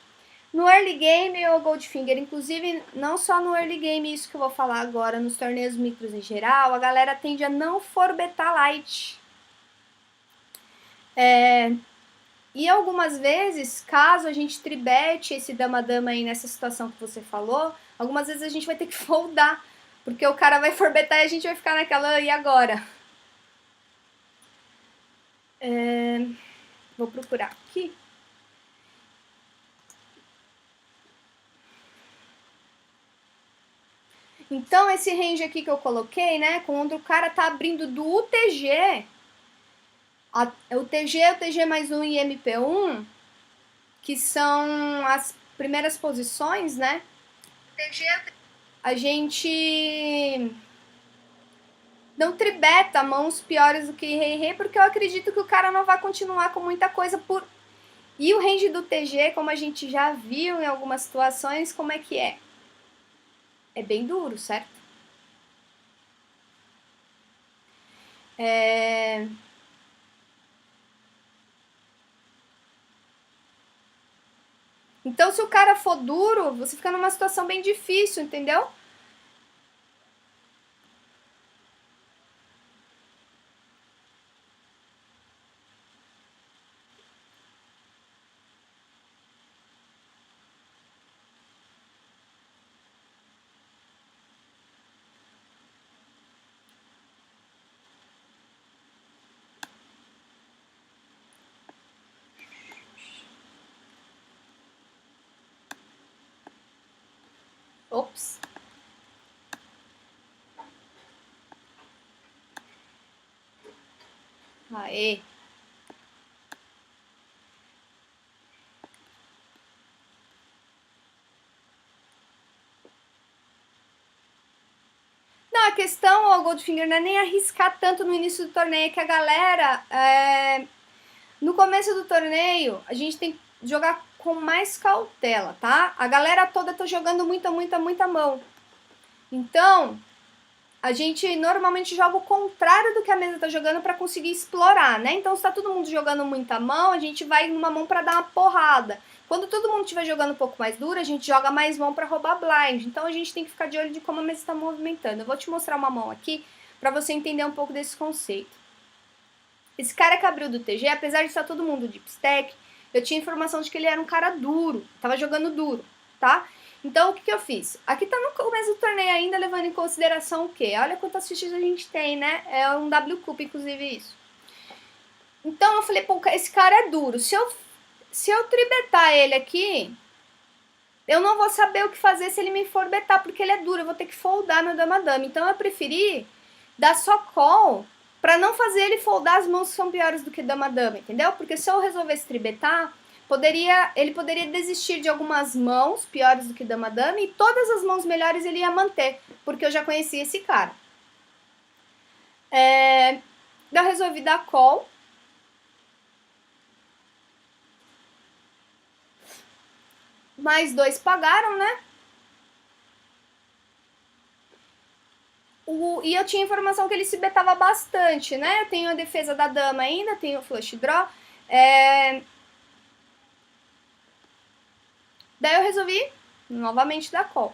Speaker 1: No early game, o Goldfinger, inclusive, não só no early game, isso que eu vou falar agora, nos torneios micros em geral, a galera tende a não forbetar light. E algumas vezes, caso a gente tribete esse dama-dama aí nessa situação que você falou, algumas vezes a gente vai ter que foldar, porque o cara vai forbetar e a gente vai ficar naquela, e agora? Vou procurar aqui. Então, esse range aqui que eu coloquei, né, quando o cara tá abrindo do UTG, o TG mais 1 e MP1, que são as primeiras posições, né, a gente não tribeta mãos piores do que rei-rei, porque eu acredito que o cara não vai continuar com muita coisa por... E o range do TG, como a gente já viu em algumas situações, como é que é? É bem duro, certo? Então, se o cara for duro, você fica numa situação bem difícil, entendeu? Ops. Aê. Não, a questão, Goldfinger, não é nem arriscar tanto no início do torneio, é que a galera, no começo do torneio, a gente tem que jogar com mais cautela, tá? A galera toda tá jogando muita mão. Então, a gente normalmente joga o contrário do que a mesa tá jogando para conseguir explorar, né? Então, se tá todo mundo jogando muita mão, a gente vai numa mão para dar uma porrada. Quando todo mundo estiver jogando um pouco mais duro, a gente joga mais mão para roubar blind. Então, a gente tem que ficar de olho de como a mesa está movimentando. Eu vou te mostrar uma mão aqui para você entender um pouco desse conceito. Esse cara que abriu do TG, apesar de estar todo mundo deep stack, eu tinha informação de que ele era um cara duro, tava jogando duro, tá? Então, o que eu fiz? Aqui tá no começo do torneio ainda, levando em consideração o quê? Olha quantas fichas a gente tem, né? É um W Cup, inclusive, isso. Então, eu falei, pô, esse cara é duro. Se eu tribetar ele aqui, eu não vou saber o que fazer se ele me for betar, porque ele é duro. Eu vou ter que foldar no dama-dama. Então, eu preferi dar só call pra não fazer ele foldar as mãos que são piores do que dama-dama, entendeu? Porque se eu resolvesse tribetar, ele poderia desistir de algumas mãos piores do que dama-dama e todas as mãos melhores ele ia manter, porque eu já conhecia esse cara. Eu resolvi dar call. Mais dois pagaram, né? E eu tinha informação que ele se betava bastante, né? Eu tenho a defesa da dama ainda, tenho o flush draw. Daí eu resolvi novamente dar call.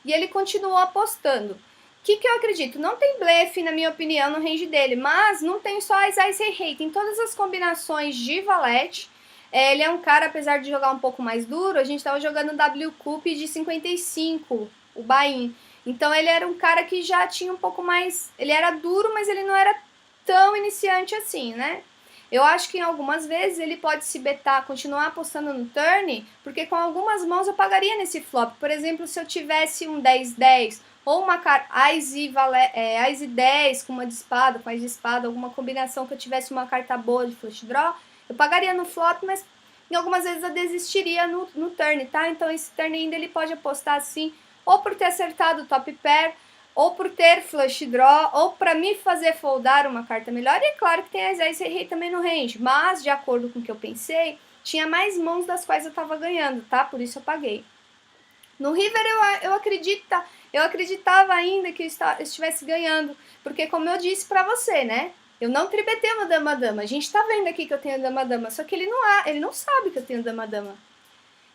Speaker 1: E ele continuou apostando. O que eu acredito? Não tem blefe, na minha opinião, no range dele, mas não tem só as Ice Rei, tem todas as combinações de valete. Ele é um cara, apesar de jogar um pouco mais duro, a gente tava jogando W Cup de 55, o buy-in. Então ele era um cara que já tinha um pouco mais... Ele era duro, mas ele não era tão iniciante assim, né? Eu acho que em algumas vezes ele pode se betar, continuar apostando no turn, porque com algumas mãos eu pagaria nesse flop. Por exemplo, se eu tivesse um 10-10 ou uma Ice 10 com uma de espada, com Ice de espada, alguma combinação que eu tivesse uma carta boa de flush draw, eu pagaria no flop, mas em algumas vezes eu desistiria no turn, tá? Então esse turn ainda ele pode apostar assim, ou por ter acertado o top pair, ou por ter flush draw, ou para me fazer foldar uma carta melhor. E é claro que tem as Ice Rei também no range, mas de acordo com o que eu pensei, tinha mais mãos das quais eu tava ganhando, tá? Por isso eu paguei. No River eu acreditava ainda que eu estivesse ganhando, porque como eu disse pra você, né? Eu não tribetei uma dama-dama. A gente tá vendo aqui que eu tenho dama-dama, só que ele não sabe que eu tenho dama-dama.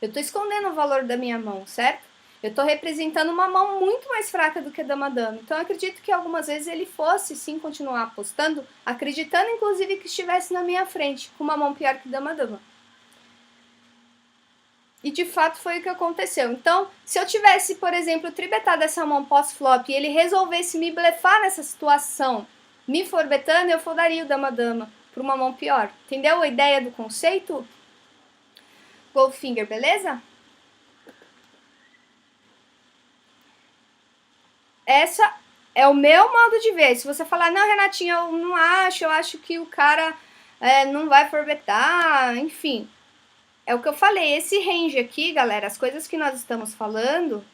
Speaker 1: Eu tô escondendo o valor da minha mão, certo? Eu tô representando uma mão muito mais fraca do que a dama-dama. Então eu acredito que algumas vezes ele fosse sim continuar apostando, acreditando inclusive que estivesse na minha frente, com uma mão pior que dama-dama. E de fato foi o que aconteceu. Então, se eu tivesse, por exemplo, tribetado essa mão pós-flop e ele resolvesse me blefar nessa situação, me forbetando, eu foldaria o dama-dama por uma mão pior. Entendeu a ideia do conceito? Goldfinger, beleza? Essa é o meu modo de ver. Se você falar, não, Renatinha, eu não acho, eu acho que o cara não vai forbetar, enfim. É o que eu falei, esse range aqui, galera, as coisas que nós estamos falando,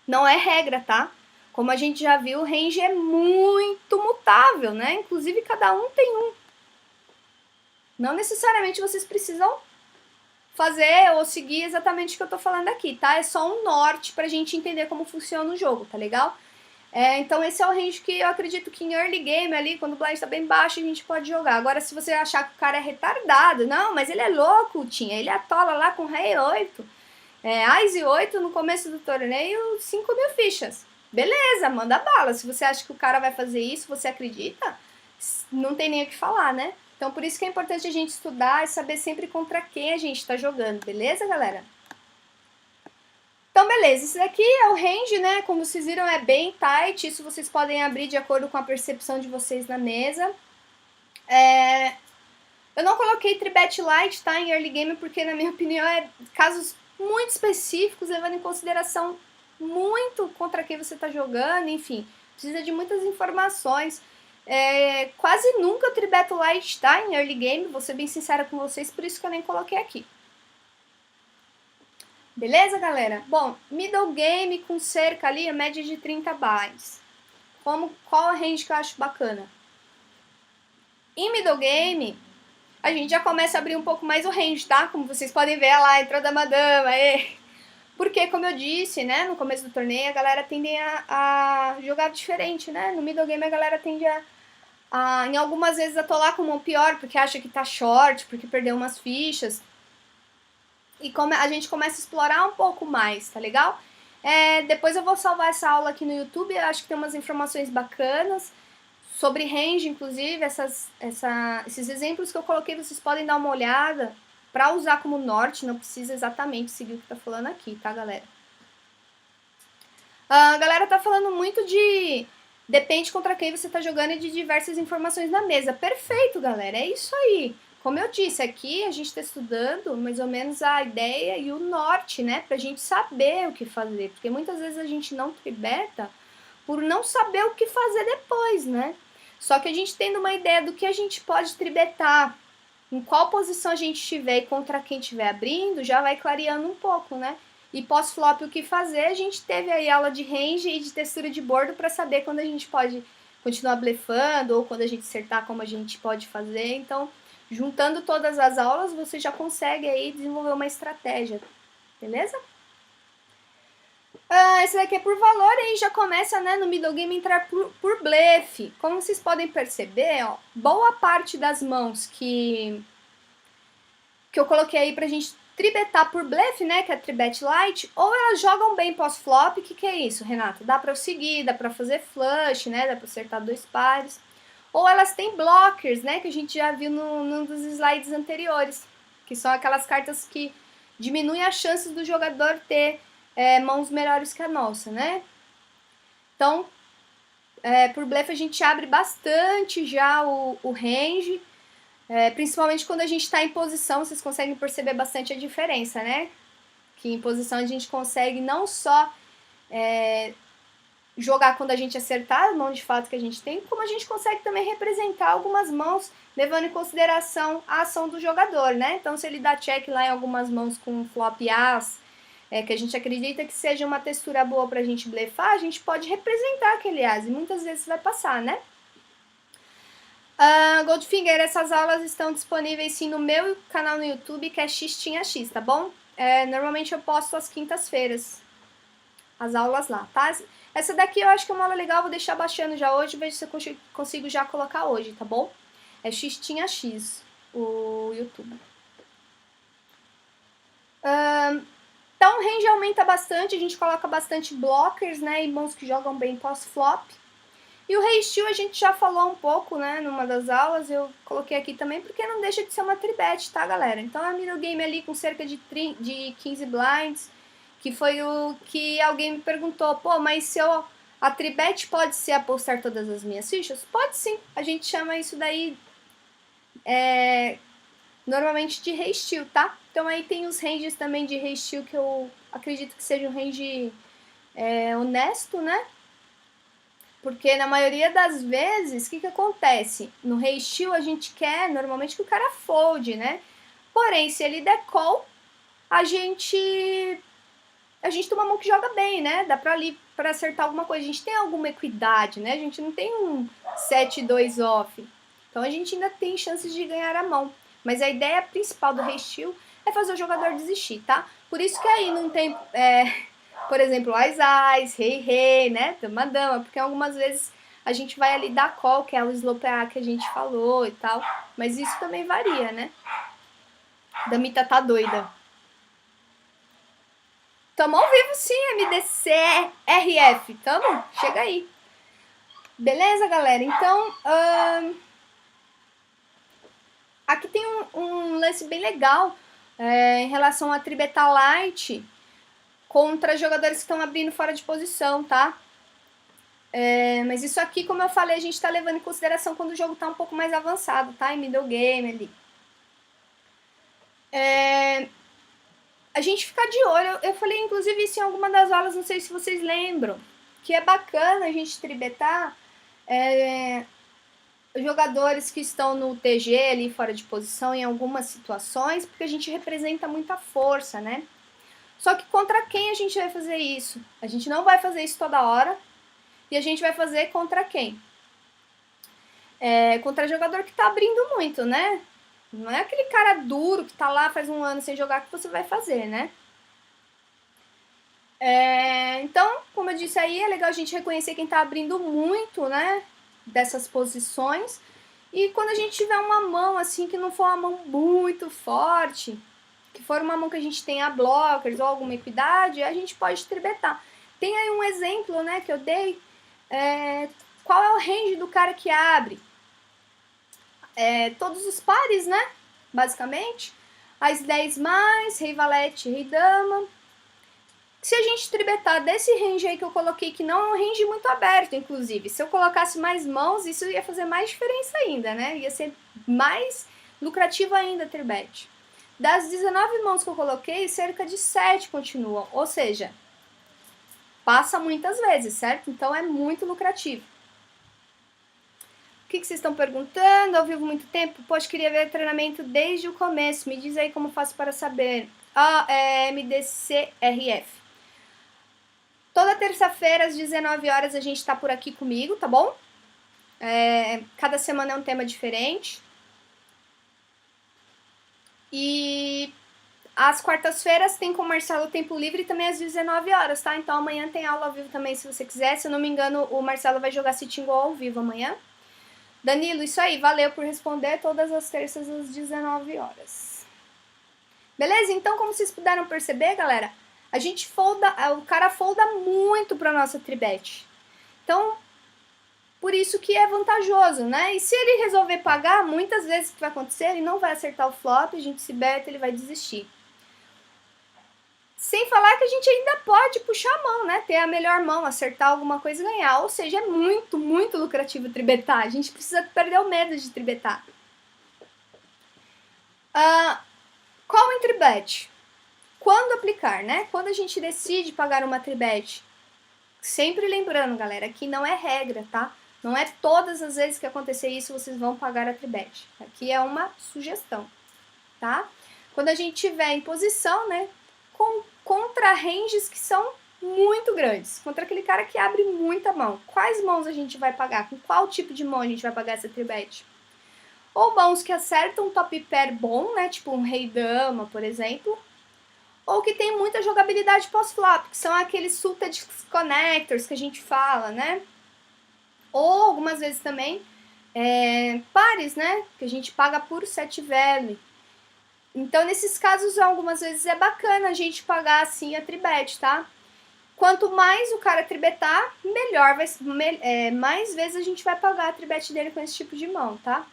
Speaker 1: não é regra, tá? Como a gente já viu, o range é muito mutável, né? Inclusive, cada um tem um. Não necessariamente vocês precisam fazer ou seguir exatamente o que eu tô falando aqui, tá? É só um norte pra gente entender como funciona o jogo, tá legal? Então esse é o range que eu acredito que em early game ali, quando o blind tá bem baixo, a gente pode jogar. Agora, se você achar que o cara é retardado, não, mas ele é louco, Tinha, ele atola lá com rei 8, Ice 8 no começo do torneio, 5.000 fichas. Beleza, manda bala. Se você acha que o cara vai fazer isso, você acredita, não tem nem o que falar, né? Então por isso que é importante a gente estudar e saber sempre contra quem a gente tá jogando, beleza, galera? Então, beleza, isso daqui é o range, né? Como vocês viram, é bem tight. Isso vocês podem abrir de acordo com a percepção de vocês na mesa. Eu não coloquei tribet light, tá? Em early game, porque na minha opinião é casos muito específicos, levando em consideração muito contra quem você tá jogando, enfim. Precisa de muitas informações. Quase nunca eu tribeto light, tá? Em early game, vou ser bem sincera com vocês, por isso que eu nem coloquei aqui. Beleza, galera? Bom, middle game com cerca ali, a média de 30 buys. Qual a range que eu acho bacana? Em middle game, a gente já começa a abrir um pouco mais o range, tá? Como vocês podem ver, lá, entrou da madama, porque, como eu disse, né, no começo do torneio, a galera tende a jogar diferente, né? No middle game a galera tende em algumas vezes atolar com mão pior, porque acha que tá short, porque perdeu umas fichas. E a gente começa a explorar um pouco mais, tá legal? Depois eu vou salvar essa aula aqui no YouTube, eu acho que tem umas informações bacanas sobre range, inclusive, esses exemplos que eu coloquei, vocês podem dar uma olhada para usar como norte, não precisa exatamente seguir o que tá falando aqui, tá, galera? A galera tá falando muito depende contra quem você tá jogando e de diversas informações na mesa. Perfeito, galera, é isso aí. Como eu disse, aqui a gente tá estudando mais ou menos a ideia e o norte, né, pra gente saber o que fazer, porque muitas vezes a gente não tribeta por não saber o que fazer depois, né? Só que a gente tendo uma ideia do que a gente pode tribetar, em qual posição a gente estiver e contra quem estiver abrindo, já vai clareando um pouco, né? E pós-flop o que fazer, a gente teve aí aula de range e de textura de bordo para saber quando a gente pode continuar blefando ou quando a gente acertar como a gente pode fazer. Então, juntando todas as aulas, você já consegue aí desenvolver uma estratégia, beleza? Esse daqui é por valor e já começa, né, no middle game entrar por blefe. Como vocês podem perceber, ó, boa parte das mãos que eu coloquei aí pra gente tribetar por blefe, né, que é tribet light, ou elas jogam bem pós-flop, que é isso, Renata? Dá pra eu seguir, dá pra fazer flush, né, dá pra acertar 2 pares. Ou elas têm blockers, né, que a gente já viu num dos slides anteriores, que são aquelas cartas que diminuem as chances do jogador ter mãos melhores que a nossa, né? Então, por blefe a gente abre bastante já o range, principalmente quando a gente está em posição, vocês conseguem perceber bastante a diferença, né? Que em posição a gente consegue não só jogar quando a gente acertar a mão de fato que a gente tem, como a gente consegue também representar algumas mãos, levando em consideração a ação do jogador, né? Então, se ele dá check lá em algumas mãos com flop as, que a gente acredita que seja uma textura boa pra gente blefar, a gente pode representar aquele as, e muitas vezes vai passar, né? Goldfinger, essas aulas estão disponíveis sim no meu canal no YouTube, que é X, tá bom? Normalmente eu posto às quintas-feiras as aulas lá, tá? Essa daqui eu acho que é uma aula legal, vou deixar baixando já hoje, vejo se eu consigo já colocar hoje, tá bom? É X, o YouTube. Então, o range aumenta bastante, a gente coloca bastante blockers, né, e mãos que jogam bem pós-flop. E o Rei a gente já falou um pouco, né, numa das aulas, eu coloquei aqui também, porque não deixa de ser uma tribet, tá, galera? Então, é um middle game ali com cerca de 15 blinds, que foi o que alguém me perguntou, pô, mas se a tribet pode ser apostar todas as minhas fichas? Pode sim, a gente chama isso daí normalmente de Rei tá? Então, aí tem os ranges também de Rei que eu acredito que seja um range honesto, né? Porque na maioria das vezes, o que acontece? No Rei a gente quer normalmente que o cara fold, né? Porém, se ele der call, a gente tem uma mão que joga bem, né? Dá pra acertar alguma coisa. A gente tem alguma equidade, né? A gente não tem um 7-2 off. Então a gente ainda tem chances de ganhar a mão. Mas a ideia principal do Rei é fazer o jogador desistir, tá? Por isso que aí não tem, por exemplo, Ais, Rei, né? Dama, porque algumas vezes a gente vai ali dar call, que é o slope A que a gente falou e tal. Mas isso também varia, né? Damita tá doida. Tamo ao vivo sim, MDC, RF. Tamo? Chega aí. Beleza, galera? Então, aqui tem um lance bem legal em relação a tribeta light contra jogadores que estão abrindo fora de posição, tá? Mas isso aqui, como eu falei, a gente tá levando em consideração quando o jogo tá um pouco mais avançado, tá? Em middle game ali. A gente fica de olho, eu falei inclusive isso em alguma das aulas, não sei se vocês lembram, que é bacana a gente tribetar jogadores que estão no TG ali fora de posição em algumas situações, porque a gente representa muita força, né? Só que contra quem a gente vai fazer isso? A gente não vai fazer isso toda hora, e a gente vai fazer contra quem? Contra jogador que tá abrindo muito, né? Não é aquele cara duro que tá lá faz um ano sem jogar que você vai fazer, né? Então, como eu disse aí, é legal a gente reconhecer quem tá abrindo muito, né? Dessas posições. E quando a gente tiver uma mão assim que não for uma mão muito forte, que for uma mão que a gente tenha blockers ou alguma equidade, a gente pode tribetar. Tem aí um exemplo, né, que eu dei. Qual é o range do cara que abre? Todos os pares, né? Basicamente. As 10 mais, rei valete, rei dama. Se a gente tribetar desse range aí que eu coloquei, que não é um range muito aberto, inclusive, se eu colocasse mais mãos, isso ia fazer mais diferença ainda, né? Ia ser mais lucrativo ainda a tribet. Das 19 mãos que eu coloquei, cerca de 7 continuam, ou seja, passa muitas vezes, certo? Então é muito lucrativo. O que vocês estão perguntando? Ao vivo muito tempo? Poxa, queria ver treinamento desde o começo. Me diz aí como faço para saber. MDCRF. Toda terça-feira, às 19 horas, a gente tá por aqui comigo, tá bom? Cada semana é um tema diferente. E às quartas-feiras tem com o Marcelo Tempo Livre também às 19 horas, tá? Então amanhã tem aula ao vivo também, se você quiser. Se eu não me engano, o Marcelo vai jogar Sitting Go ao vivo amanhã. Danilo, isso aí, valeu por responder, todas as terças às 19 horas. Beleza? Então, como vocês puderam perceber, galera, a gente folda, o cara folda muito pra nossa tribet. Então, por isso que é vantajoso, né? E se ele resolver pagar, muitas vezes o que vai acontecer, ele não vai acertar o flop, a gente se beta, ele vai desistir. Sem falar que a gente ainda pode puxar a mão, né? Ter a melhor mão, acertar alguma coisa e ganhar. Ou seja, é muito, muito lucrativo tribetar. A gente precisa perder o medo de tribetar. Qual em tribet? Quando aplicar, né? Quando a gente decide pagar uma tribet, sempre lembrando, galera, que não é regra, tá? Não é todas as vezes que acontecer isso vocês vão pagar a tribet. Aqui é uma sugestão, tá? Quando a gente tiver em posição, né? Contra ranges que são muito grandes. Contra aquele cara que abre muita mão. Quais mãos a gente vai pagar? Com qual tipo de mão a gente vai pagar essa tribet? Ou mãos que acertam um top pair bom, né? Tipo um rei dama, por exemplo. Ou que tem muita jogabilidade pós-flop, que são aqueles suited connectors que a gente fala, né? Ou algumas vezes também pares, né? Que a gente paga por set value. Então, nesses casos, algumas vezes é bacana a gente pagar assim a tribet, tá? Quanto mais o cara tribetar, melhor mais vezes a gente vai pagar a tribet dele com esse tipo de mão, tá?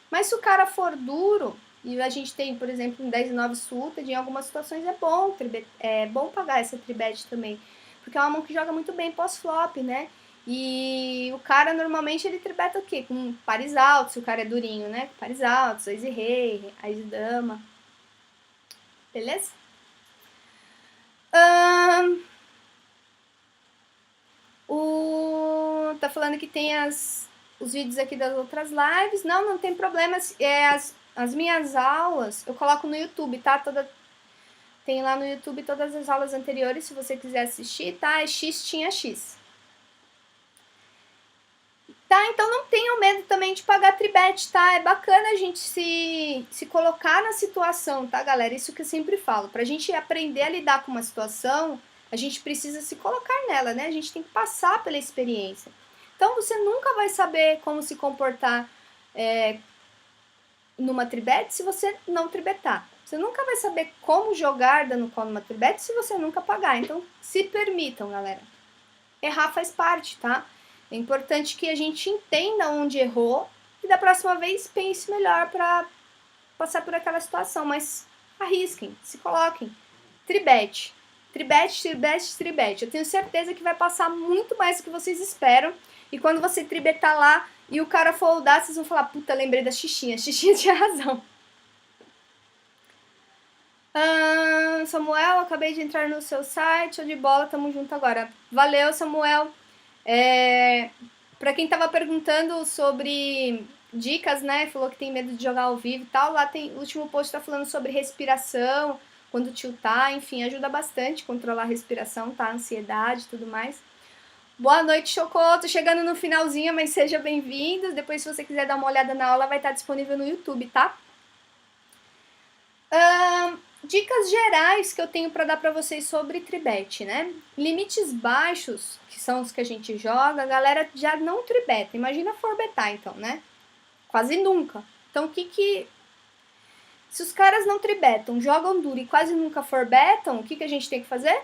Speaker 1: Mas se o cara for duro, e a gente tem, por exemplo, um 10-9 suited, em algumas situações é bom pagar essa tribet também. Porque é uma mão que joga muito bem pós-flop, né? E o cara, normalmente, ele tribeta o quê? Com pares altos, se o cara é durinho, né? Com pares altos, ace rei, ace dama. Beleza? Tá falando que tem os vídeos aqui das outras lives. Não tem problema. As minhas aulas eu coloco no YouTube, tá? Tem lá no YouTube todas as aulas anteriores, se você quiser assistir, tá? É X tinha X. Tá? Então não tenham medo também de pagar tribet, tá? É bacana a gente se colocar na situação, tá, galera? Isso que eu sempre falo. Pra gente aprender a lidar com uma situação, a gente precisa se colocar nela, né? A gente tem que passar pela experiência. Então você nunca vai saber como se comportar numa tribet se você não tribetar. Você nunca vai saber como jogar dando call numa tribet se você nunca pagar. Então se permitam, galera. Errar faz parte, tá? É importante que a gente entenda onde errou e da próxima vez pense melhor para passar por aquela situação, mas arrisquem, se coloquem. Tribet. Tribet, tribet, tribet. Eu tenho certeza que vai passar muito mais do que vocês esperam. E quando você tribetar lá e o cara foldar, vocês vão falar, puta, lembrei da Xixinha. Xixinha tinha razão. Samuel, acabei de entrar no seu site. Show de bola, tamo junto agora. Valeu, Samuel. Pra quem tava perguntando sobre dicas, né? Falou que tem medo de jogar ao vivo e tal. Lá tem o último post tá falando sobre respiração, quando tiltar, enfim, ajuda bastante controlar a respiração, tá? Ansiedade e tudo mais. Boa noite, Chocô. Tô chegando no finalzinho, mas seja bem-vindo. Depois, se você quiser dar uma olhada na aula, vai estar disponível no YouTube, tá?
Speaker 2: Dicas gerais que eu tenho para dar para vocês sobre tribet, né? Limites baixos, que são os que a gente joga, a galera já não tribeta. Imagina forbetar, então, né? Quase nunca. Então, se os caras não tribetam, jogam duro e quase nunca forbetam, o que a gente tem que fazer?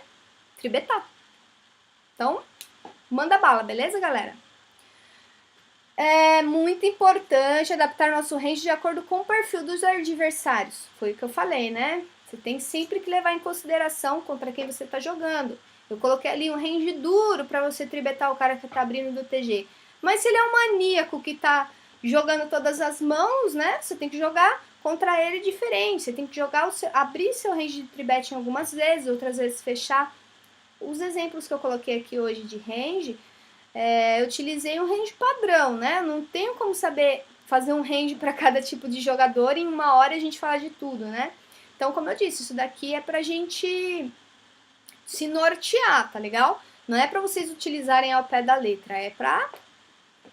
Speaker 2: Tribetar. Então, manda bala, beleza, galera? É muito importante adaptar nosso range de acordo com o perfil dos adversários. Foi o que eu falei, né? Você tem sempre que levar em consideração contra quem você está jogando. Eu coloquei ali um range duro para você tribetar o cara que está abrindo do TG. Mas se ele é um maníaco que está jogando todas as mãos, né? Você tem que jogar contra ele diferente. Você tem que jogar abrir seu range de tribet algumas vezes, outras vezes fechar. Os exemplos que eu coloquei aqui hoje de range, eu utilizei um range padrão, né? Não tenho como saber fazer um range para cada tipo de jogador e em uma hora a gente falar de tudo, né? Então, como eu disse, isso daqui é pra gente se nortear, tá legal? Não é pra vocês utilizarem ao pé da letra, é pra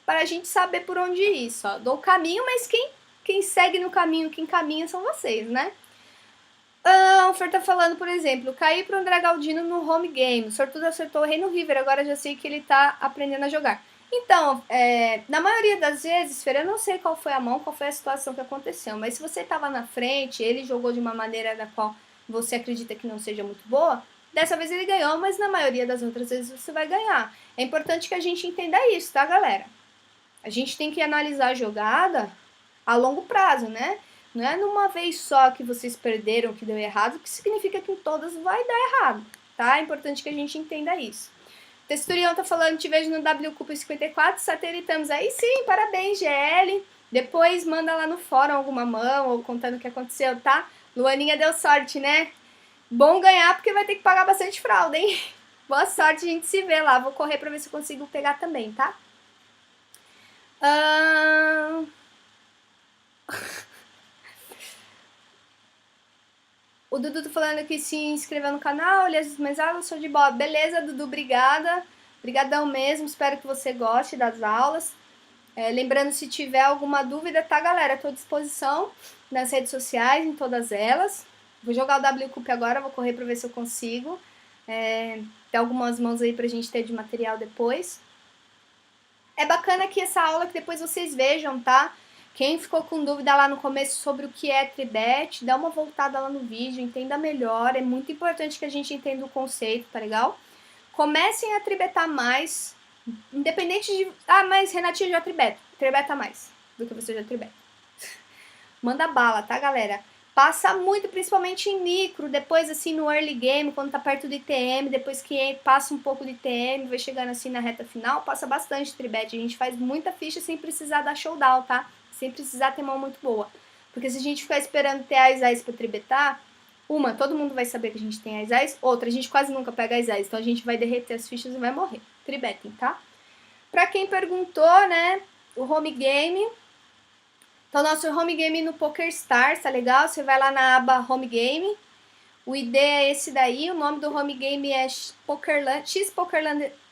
Speaker 2: a gente saber por onde ir. Só dou o caminho, mas quem segue no caminho, quem caminha são vocês, né? O Fer tá falando, por exemplo, caí pro André Galdino no home game. O Sortudo acertou o Rei no River, agora já sei que ele tá aprendendo a jogar. Então, na maioria das vezes, Fer, eu não sei qual foi a mão, qual foi a situação que aconteceu, mas se você tava na frente, ele jogou de uma maneira da qual você acredita que não seja muito boa, dessa vez ele ganhou, mas na maioria das outras vezes você vai ganhar. É importante que a gente entenda isso, tá, galera? A gente tem que analisar a jogada a longo prazo, né? Não é numa vez só que vocês perderam, que deu errado, que significa que em todas vai dar errado, tá? É importante que a gente entenda isso. Texturião tá falando, te vejo no WCupa 54, satelitamos aí, sim, parabéns, GL. Depois manda lá no fórum alguma mão ou contando o que aconteceu, tá? Luaninha deu sorte, né? Bom ganhar porque vai ter que pagar bastante fralda, hein? Boa sorte, a gente se vê lá. Vou correr pra ver se eu consigo pegar também, tá? O Dudu tá falando que se inscreveu no canal, olha as minhas aulas, sou de bola. Beleza, Dudu, obrigada. Obrigadão mesmo, espero que você goste das aulas. Lembrando, se tiver alguma dúvida, tá, galera? Tô à disposição nas redes sociais, em todas elas. Vou jogar o WCup agora, vou correr pra ver se eu consigo. Tem algumas mãos aí pra gente ter de material depois. É bacana aqui essa aula que depois vocês vejam, tá? Quem ficou com dúvida lá no começo sobre o que é tribet, dá uma voltada lá no vídeo, entenda melhor. É muito importante que a gente entenda o conceito, tá legal? Comecem a tribetar mais, independente de... mas Renatinha já tribeta mais do que você já tribeta. Manda bala, tá, galera? Passa muito, principalmente em micro, depois assim no early game, quando tá perto do ITM, depois que passa um pouco do ITM, vai chegando assim na reta final, passa bastante tribet. A gente faz muita ficha sem precisar dar showdown, tá? Sem precisar ter mão muito boa. Porque se a gente ficar esperando ter as Ais pra tribetar, todo mundo vai saber que a gente tem as Ais, outra, a gente quase nunca pega as Ais, então a gente vai derreter as fichas e vai morrer. Tribetem, tá? Pra quem perguntou, né, o home game... Então, nosso home game no PokerStars, tá legal? Você vai lá na aba Home Game. O ID é esse daí. O nome do home game é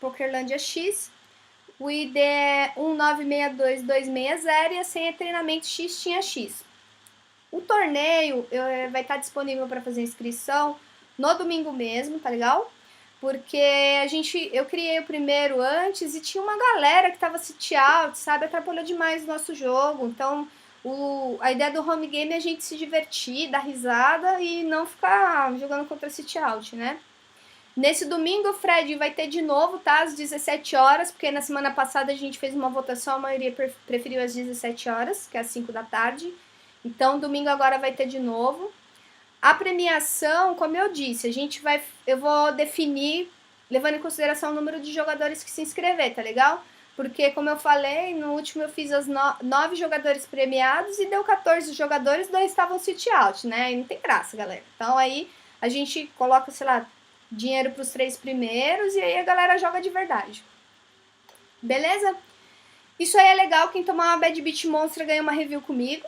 Speaker 2: Pokerlandia X. O ID é 1962260 e a senha é treinamento X tinha X. O torneio vai estar disponível para fazer inscrição no domingo mesmo, tá legal? Porque eu criei o primeiro antes e tinha uma galera que tava sit out, sabe? Atrapalhou demais o nosso jogo. Então, a ideia do home game é a gente se divertir, dar risada e não ficar jogando contra sit out, né? Nesse domingo, o Fred vai ter de novo, tá? Às 17 horas, porque na semana passada a gente fez uma votação, a maioria preferiu às 17 horas, que é às 5 da tarde. Então, domingo agora vai ter de novo. A premiação, como eu disse, eu vou definir levando em consideração o número de jogadores que se inscrever, tá legal? Porque, como eu falei, no último eu fiz as 9 jogadores premiados e deu 14 jogadores, 2 estavam sit out, né? E não tem graça, galera. Então aí a gente coloca, sei lá, dinheiro pros 3 primeiros e aí a galera joga de verdade. Beleza? Isso aí é legal, quem tomar uma Bad Beat Monster ganha uma review comigo.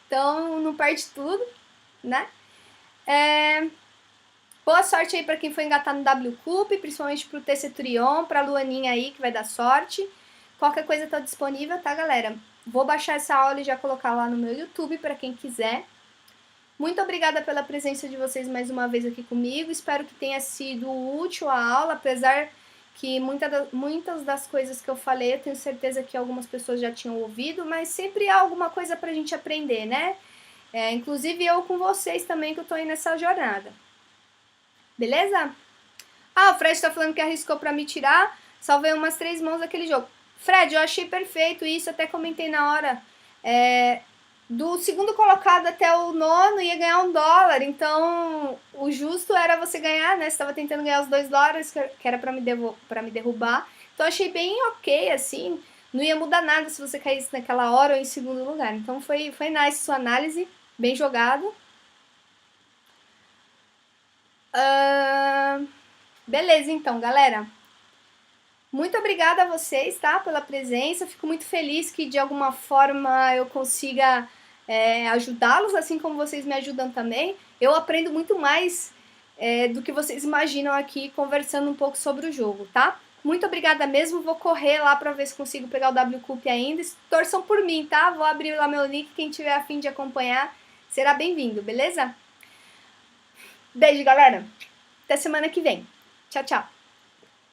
Speaker 2: Então não perde tudo, né? Boa sorte aí pra quem for engatar no WCup, principalmente pro TC Turion, pra Luaninha aí, que vai dar sorte. Qualquer coisa tá disponível, tá, galera? Vou baixar essa aula e já colocar lá no meu YouTube pra quem quiser. Muito obrigada pela presença de vocês mais uma vez aqui comigo. Espero que tenha sido útil a aula, apesar que muitas das coisas que eu falei, eu tenho certeza que algumas pessoas já tinham ouvido, mas sempre há alguma coisa pra gente aprender, né? Inclusive eu com vocês também, que eu tô aí nessa jornada. Beleza? Ah, o Fred tá falando que arriscou pra me tirar. Salvei umas 3 mãos daquele jogo. Fred, eu achei perfeito isso, até comentei na hora. Do segundo colocado até o nono ia ganhar $1. Então, o justo era você ganhar, né? Você tava tentando ganhar os $2, que era pra me derrubar. Então, eu achei bem ok, assim. Não ia mudar nada se você caísse naquela hora ou em segundo lugar. Então, foi nice sua análise. Bem jogado. Beleza, então, galera. Muito obrigada a vocês, tá? Pela presença. Fico muito feliz que, de alguma forma, eu consiga ajudá-los, assim como vocês me ajudam também. Eu aprendo muito mais do que vocês imaginam aqui, conversando um pouco sobre o jogo, tá? Muito obrigada mesmo. Vou correr lá pra ver se consigo pegar o WCUP ainda. Torçam por mim, tá? Vou abrir lá meu link. Quem tiver a fim de acompanhar será bem-vindo, beleza? Beijo, galera. Até semana que vem. Tchau, tchau.